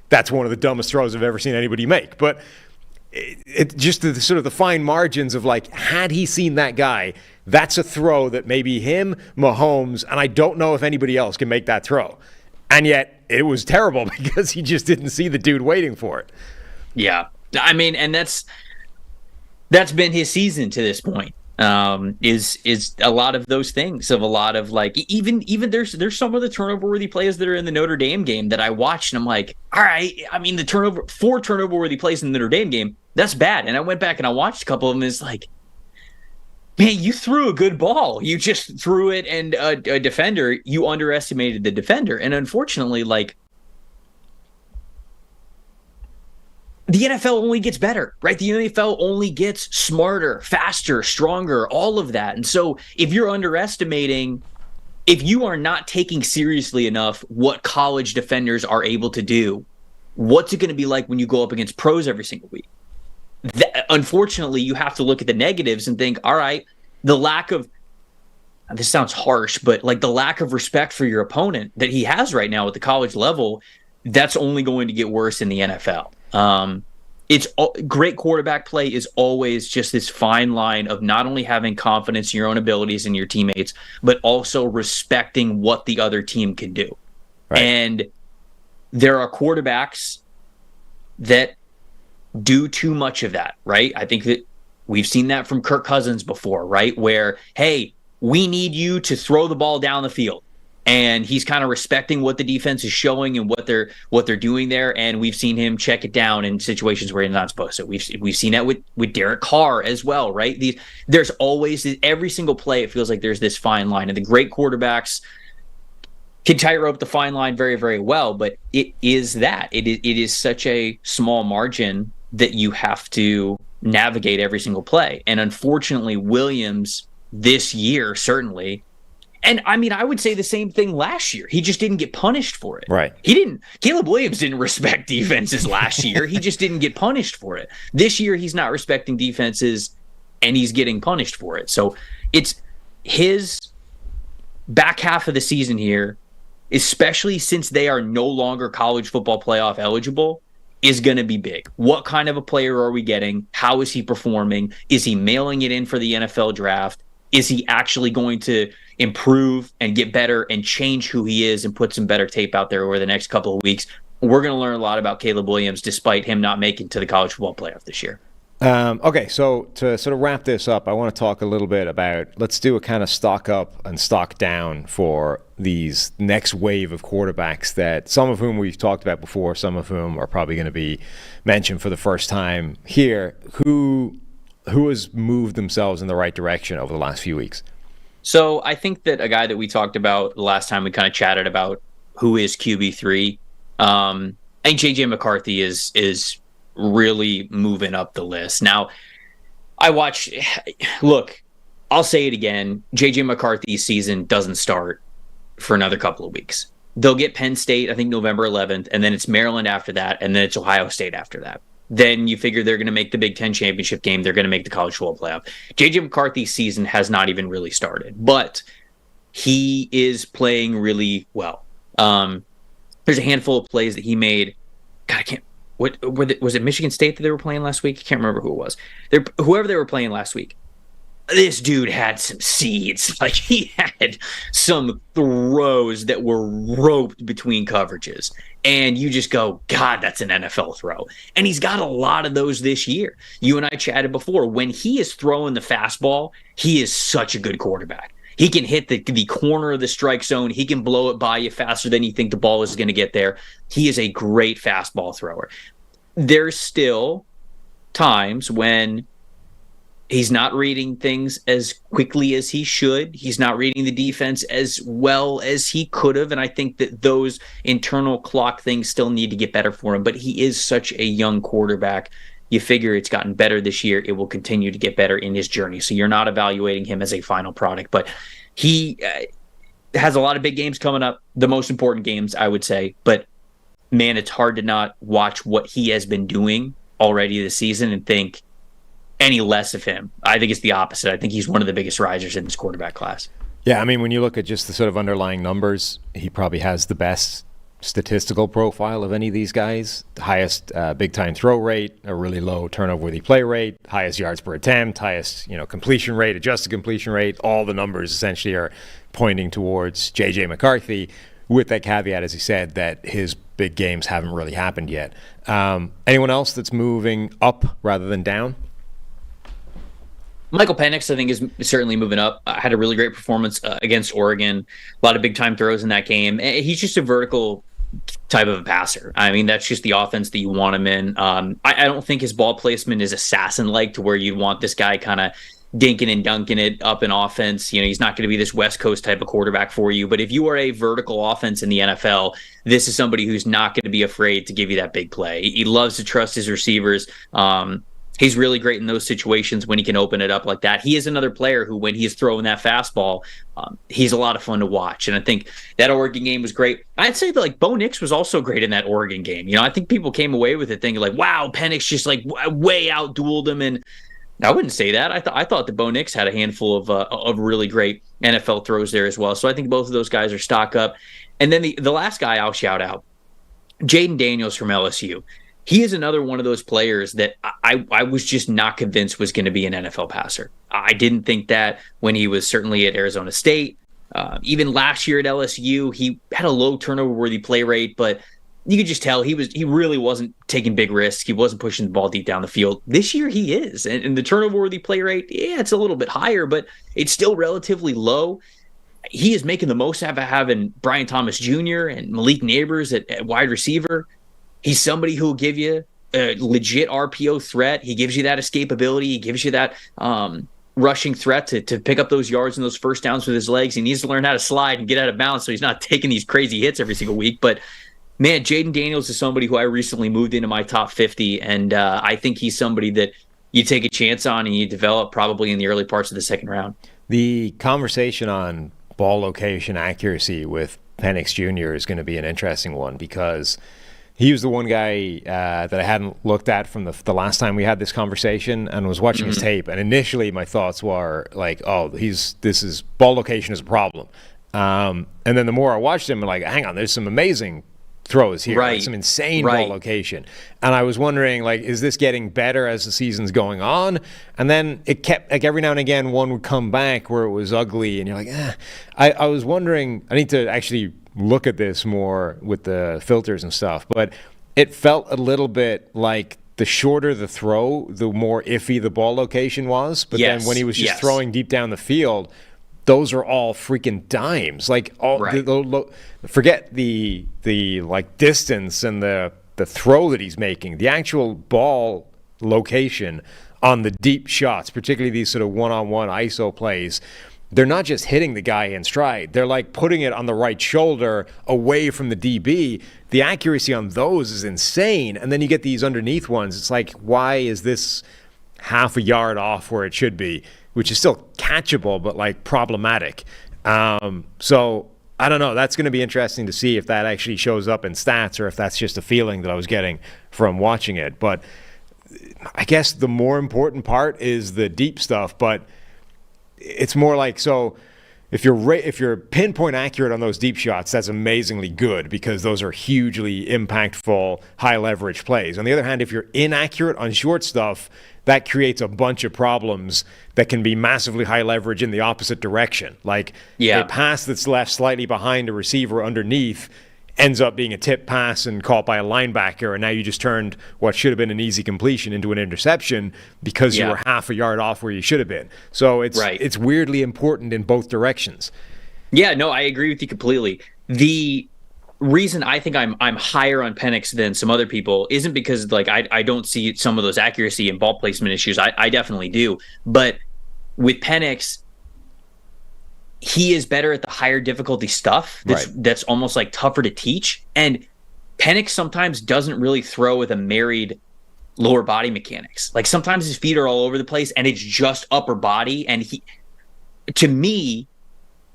that's one of the dumbest throws I've ever seen anybody make. But it just the sort of the fine margins of had he seen that guy, that's a throw that maybe him, Mahomes, and I don't know if anybody else can make that throw. And yet it was terrible because he just didn't see the dude waiting for it. Yeah. I mean, and that's been his season to this point. Is a lot of those things, of a lot of even there's some of the turnover worthy plays that are in the Notre Dame game that I watched and I'm all right, I mean, the 4 turnover worthy plays in the Notre Dame game, that's bad. And I went back and I watched a couple of them. It's man, you threw a good ball. You just threw it, and a defender, you underestimated the defender. And unfortunately, the NFL only gets better, right? The NFL only gets smarter, faster, stronger, all of that. And so if you're underestimating, if you are not taking seriously enough what college defenders are able to do, what's it going to be like when you go up against pros every single week? Unfortunately, you have to look at the negatives and think, all right, the lack of, this sounds harsh, but the lack of respect for your opponent that he has right now at the college level, that's only going to get worse in the NFL. It's great quarterback play is always just this fine line of not only having confidence in your own abilities and your teammates, but also respecting what the other team can do. Right. And there are quarterbacks that do too much of that, right? I think that we've seen that from Kirk Cousins before, right? Where, hey, we need you to throw the ball down the field. And he's kind of respecting what the defense is showing and what they're doing there. And we've seen him check it down in situations where he's not supposed to. We've seen that with Derek Carr as well, right? There's always, every single play, it feels like there's this fine line. And the great quarterbacks, can tightrope the fine line very, very well, but it is such a small margin that you have to navigate every single play. And unfortunately, Williams this year, certainly, and I mean, I would say the same thing last year. He just didn't get punished for it. Right. Caleb Williams didn't respect defenses last year. He just didn't get punished for it. This year, he's not respecting defenses and he's getting punished for it. So it's his back half of the season here, especially since they are no longer college football playoff eligible, is going to be big. What kind of a player are we getting? How is he performing? Is he mailing it in for the NFL draft? Is he actually going to improve and get better and change who he is and put some better tape out there over the next couple of weeks? We're going to learn a lot about Caleb Williams despite him not making to the college football playoff this year. Okay, so to sort of wrap this up, I want to talk a little bit about, let's do a kind of stock up and stock down for these next wave of quarterbacks that some of whom we've talked about before, some of whom are probably going to be mentioned for the first time here. Who has moved themselves in the right direction over the last few weeks? So I think that a guy that we talked about the last time we kind of chatted about who is QB3, I think JJ McCarthy is really moving up the list. Now, look, I'll say it again, JJ McCarthy's season doesn't start for another couple of weeks. They'll get Penn State, I think November 11th, and then it's Maryland after that, and then it's Ohio State after that. Then you figure they're going to make the Big Ten championship game. They're going to make the college football playoff. JJ McCarthy's season has not even really started, but he is playing really well. There's a handful of plays that he made. God, I can't. Was it Michigan State that they were playing last week? I can't remember who it was. Whoever they were playing last week. This dude had some seeds. Like, he had some throws that were roped between coverages. And you just go, God, that's an NFL throw. And he's got a lot of those this year. You and I chatted before. When he is throwing the fastball, he is such a good quarterback. He can hit the corner of the strike zone. He can blow it by you faster than you think the ball is going to get there. He is a great fastball thrower. There's still times when he's not reading things as quickly as he should. He's not reading the defense as well as he could have. And I think that those internal clock things still need to get better for him. But he is such a young quarterback. You figure it's gotten better this year. It will continue to get better in his journey. So you're not evaluating him as a final product. But he has a lot of big games coming up, the most important games, I would say. But, man, it's hard to not watch what he has been doing already this season and think any less of him. I think it's the opposite. I think he's one of the biggest risers in this quarterback class. Yeah, I mean, when you look at just the sort of underlying numbers, he probably has the best statistical profile of any of these guys. The highest big-time throw rate, a really low turnover-worthy play rate, highest yards per attempt, highest completion rate, adjusted completion rate. All the numbers essentially are pointing towards J.J. McCarthy, with that caveat, as he said, that his big games haven't really happened yet. Anyone else that's moving up rather than down? Michael Penix, I think, is certainly moving up. Had a really great performance against Oregon. A lot of big-time throws in that game. He's just a vertical type of a passer. I mean, that's just the offense that you want him in. I don't think his ball placement is assassin-like to where you'd want this guy kind of dinking and dunking it up in offense. He's not going to be this West Coast type of quarterback for you. But if you are a vertical offense in the NFL, this is somebody who's not going to be afraid to give you that big play. He loves to trust his receivers. He's really great in those situations when he can open it up like that. He is another player who, when he's throwing that fastball, he's a lot of fun to watch. And I think that Oregon game was great. I'd say that Bo Nix was also great in that Oregon game. I think people came away with it thinking wow, Penix just way outdueled him. And I wouldn't say that. I thought that Bo Nix had a handful of really great NFL throws there as well. So I think both of those guys are stock up. And then the last guy I'll shout out, Jaden Daniels from LSU. He is another one of those players that I was just not convinced was going to be an NFL passer. I didn't think that when he was certainly at Arizona State. Even last year at LSU, he had a low turnover-worthy play rate, but you could just tell he really wasn't taking big risks. He wasn't pushing the ball deep down the field. This year he is. And the turnover-worthy play rate, yeah, it's a little bit higher, but it's still relatively low. He is making the most out of having Brian Thomas Jr. and Malik Neighbors at wide receiver. He's somebody who will give you a legit RPO threat. He gives you that escapability. He gives you that rushing threat to pick up those yards and those first downs with his legs. He needs to learn how to slide and get out of bounds so he's not taking these crazy hits every single week. But man, Jaden Daniels is somebody who I recently moved into my top 50, and I think he's somebody that you take a chance on and you develop probably in the early parts of the second round. The conversation on ball location accuracy with Penix Jr. is going to be an interesting one because he was the one guy that I hadn't looked at from the last time we had this conversation and was watching his tape. And initially my thoughts were like, oh, ball location is a problem. And then the more I watched him, I'm like, hang on, there's some amazing throws here, right? Like some insane ball location. And I was wondering, like, is this getting better as the season's going on? And then it kept, like, every now and again, one would come back where it was ugly, and you're like, I was wondering, I need to actually look at this more with the filters and stuff, but it felt a little bit like the shorter the throw, the more iffy the ball location was. But then when he was just throwing deep down the field, those are all freaking dimes. Like, forget the like distance and the throw that he's making. The actual ball location on the deep shots, particularly these sort of one-on-one ISO plays, they're not just hitting the guy in stride. They're like putting it on the right shoulder away from the DB. The accuracy on those is insane. And then you get these underneath ones. It's like, why is this half a yard off where it should be? Which is still catchable, but like problematic. So I don't know. That's going to be interesting to see if that actually shows up in stats or if that's just a feeling that I was getting from watching it. But I guess the more important part is the deep stuff. But it's more like, so if you're pinpoint accurate on those deep shots, that's amazingly good because those are hugely impactful, high leverage plays. On the other hand, if you're inaccurate on short stuff, that creates a bunch of problems that can be massively high leverage in the opposite direction. Like a pass that's left slightly behind a receiver underneath ends up being a tip pass and caught by a linebacker, and now you just turned what should have been an easy completion into an interception because you were half a yard off where you should have been. So it's weirdly important in both directions. Yeah, no, I agree with you completely. The reason I think I'm higher on Penix than some other people isn't because like I don't see some of those accuracy and ball placement issues. I definitely do. But with Penix, he is better at the higher difficulty stuff that's almost like tougher to teach. And Penix sometimes doesn't really throw with a married lower body mechanics. Like sometimes his feet are all over the place and it's just upper body. And to me,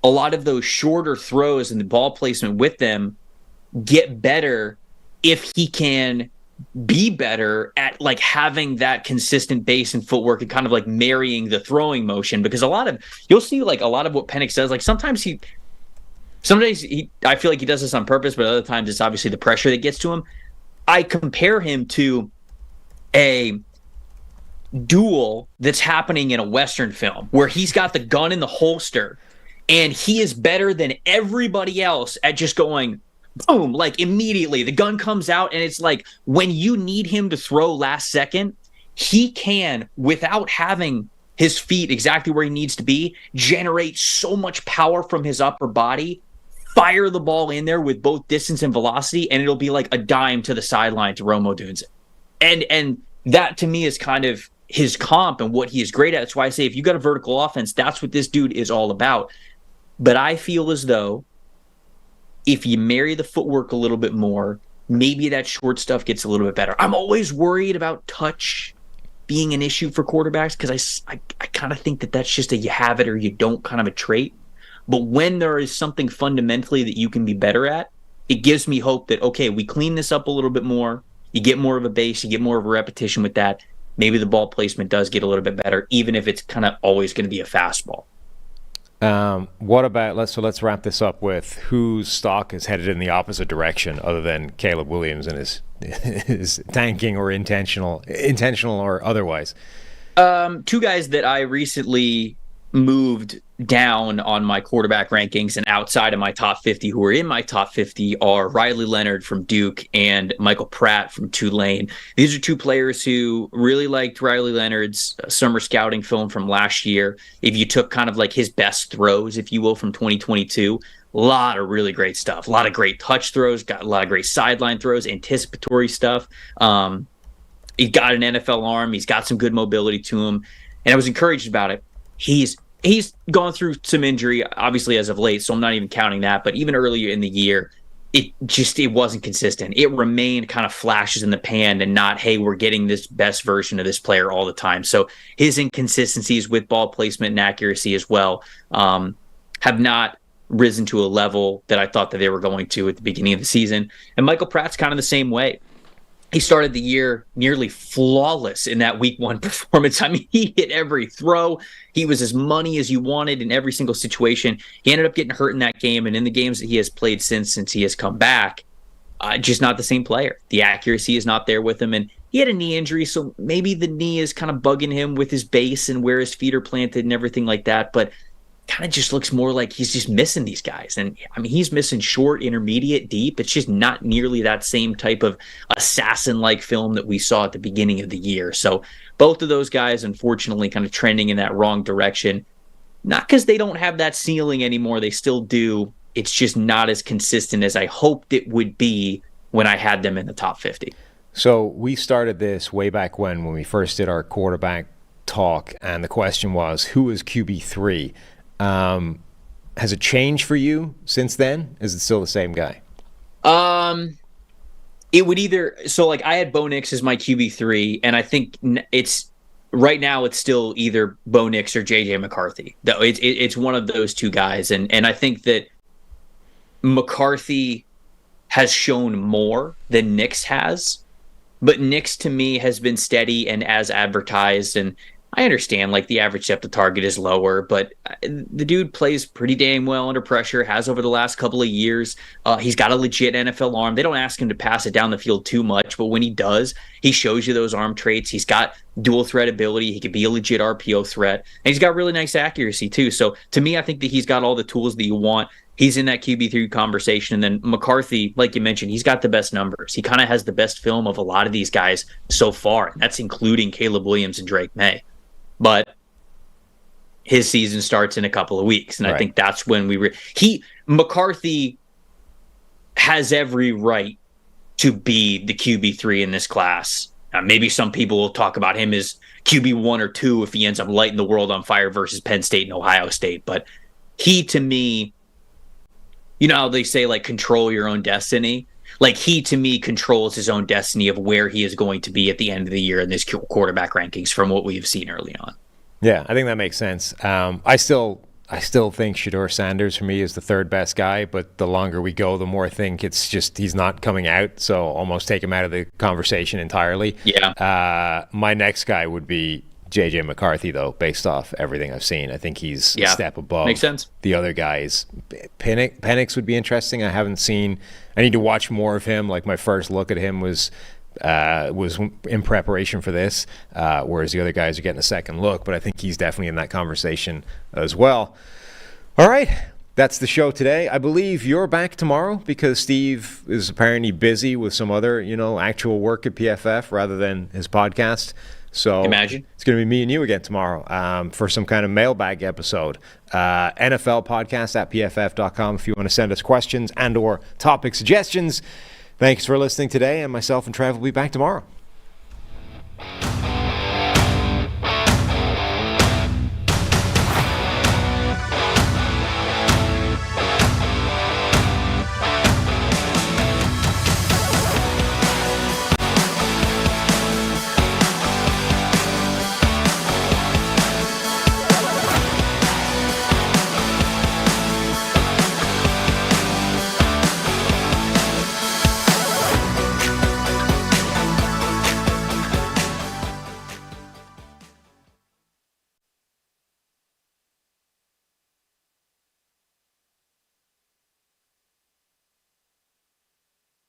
a lot of those shorter throws and the ball placement with them get better if he can be better at like having that consistent base and footwork and kind of like marrying the throwing motion. Because you'll see like a lot of what Penix does, like sometimes I feel like he does this on purpose, but other times it's obviously the pressure that gets to him. I compare him to a duel that's happening in a Western film where he's got the gun in the holster and he is better than everybody else at just going boom, like immediately the gun comes out, and it's like when you need him to throw last second, he can, without having his feet exactly where he needs to be, generate so much power from his upper body, fire the ball in there with both distance and velocity, and it'll be like a dime to the sideline to Rome Odunze. And that to me is kind of his comp and what he is great at. That's why I say if you got a vertical offense, that's what this dude is all about. But I feel as though if you marry the footwork a little bit more, maybe that short stuff gets a little bit better. I'm always worried about touch being an issue for quarterbacks because I kind of think that that's just a you have it or you don't kind of a trait. But when there is something fundamentally that you can be better at, it gives me hope that, okay, we clean this up a little bit more. You get more of a base, you get more of a repetition with that. Maybe the ball placement does get a little bit better, even if it's kind of always going to be a fastball. What about let's wrap this up with whose stock is headed in the opposite direction other than Caleb Williams and his tanking or intentional or otherwise. Two guys that I recently moved down on my quarterback rankings and outside of my top 50 who are in my top 50 are Riley Leonard from Duke and Michael Pratt from Tulane. These are two players who really liked Riley Leonard's summer scouting film from last year. If you took kind of like his best throws, if you will, from 2022, a lot of really great stuff, a lot of great touch throws, got a lot of great sideline throws, anticipatory stuff. He's got an NFL arm. He's got some good mobility to him. And I was encouraged about it. he's gone through some injury, obviously, as of late, so I'm not even counting that. But even earlier in the year, it wasn't consistent. It remained kind of flashes in the pan and not, hey, we're getting this best version of this player all the time. So his inconsistencies with ball placement and accuracy as well have not risen to a level that I thought that they were going to at the beginning of the season. And Michael Pratt's kind of the same way. He started the year nearly flawless in that week 1 performance. I mean, he hit every throw. He was as money as you wanted in every single situation. He ended up getting hurt in that game, and in the games that he has played since he has come back, just not the same player. The accuracy is not there with him, and he had a knee injury, so maybe the knee is kind of bugging him with his base and where his feet are planted and everything like that, but kind of just looks more like he's just missing these guys. And I mean, he's missing short, intermediate, deep. It's just not nearly that same type of assassin-like film that we saw at the beginning of the year. So both of those guys, unfortunately, kind of trending in that wrong direction. Not because they don't have that ceiling anymore. They still do. It's just not as consistent as I hoped it would be when I had them in the top 50. So we started this way back when we first did our quarterback talk, and the question was, who is QB3? Has it changed for you since then? Is it still the same guy? It would either, so like I had Bo Nix as my QB3, and I think it's right now it's still either Bo Nix or JJ McCarthy. It's one of those two guys, and I think that McCarthy has shown more than Nix has, but Nix to me has been steady and as advertised, and I understand, like, the average depth of target is lower, but the dude plays pretty dang well under pressure, has over the last couple of years. He's got a legit NFL arm. They don't ask him to pass it down the field too much, but when he does, he shows you those arm traits. He's got dual threat ability. He could be a legit RPO threat, and he's got really nice accuracy, too. So, to me, I think that he's got all the tools that you want. He's in that QB3 conversation. And then McCarthy, like you mentioned, he's got the best numbers. He kind of has the best film of a lot of these guys so far, and that's including Caleb Williams and Drake May. But his season starts in a couple of weeks, and right. I think that's when McCarthy has every right to be the QB3 in this class. Maybe some people will talk about him as QB1 or 2 if he ends up lighting the world on fire versus Penn State and Ohio State. But he, to me, you know how they say, like, control your own destiny? Like, he, to me, controls his own destiny of where he is going to be at the end of the year in this quarterback rankings from what we've seen early on. Yeah, I think that makes sense. I still think Shedeur Sanders, for me, is the third best guy, but the longer we go, the more I think it's just he's not coming out, so almost take him out of the conversation entirely. Yeah. My next guy would be JJ McCarthy, though, based off everything I've seen. I think he's a step above Makes sense. The other guys. Penix would be interesting. I need to watch more of him. Like, my first look at him was in preparation for this, whereas the other guys are getting a second look, but I think he's definitely in that conversation as well. All right. That's the show today. I believe you're back tomorrow because Steve is apparently busy with some other, actual work at PFF rather than his podcast. So imagine it's going to be me and you again tomorrow for some kind of mailbag episode. NFL podcast at pff.com if you want to send us questions and or topic suggestions. Thanks for listening today, and myself and Trev will be back tomorrow.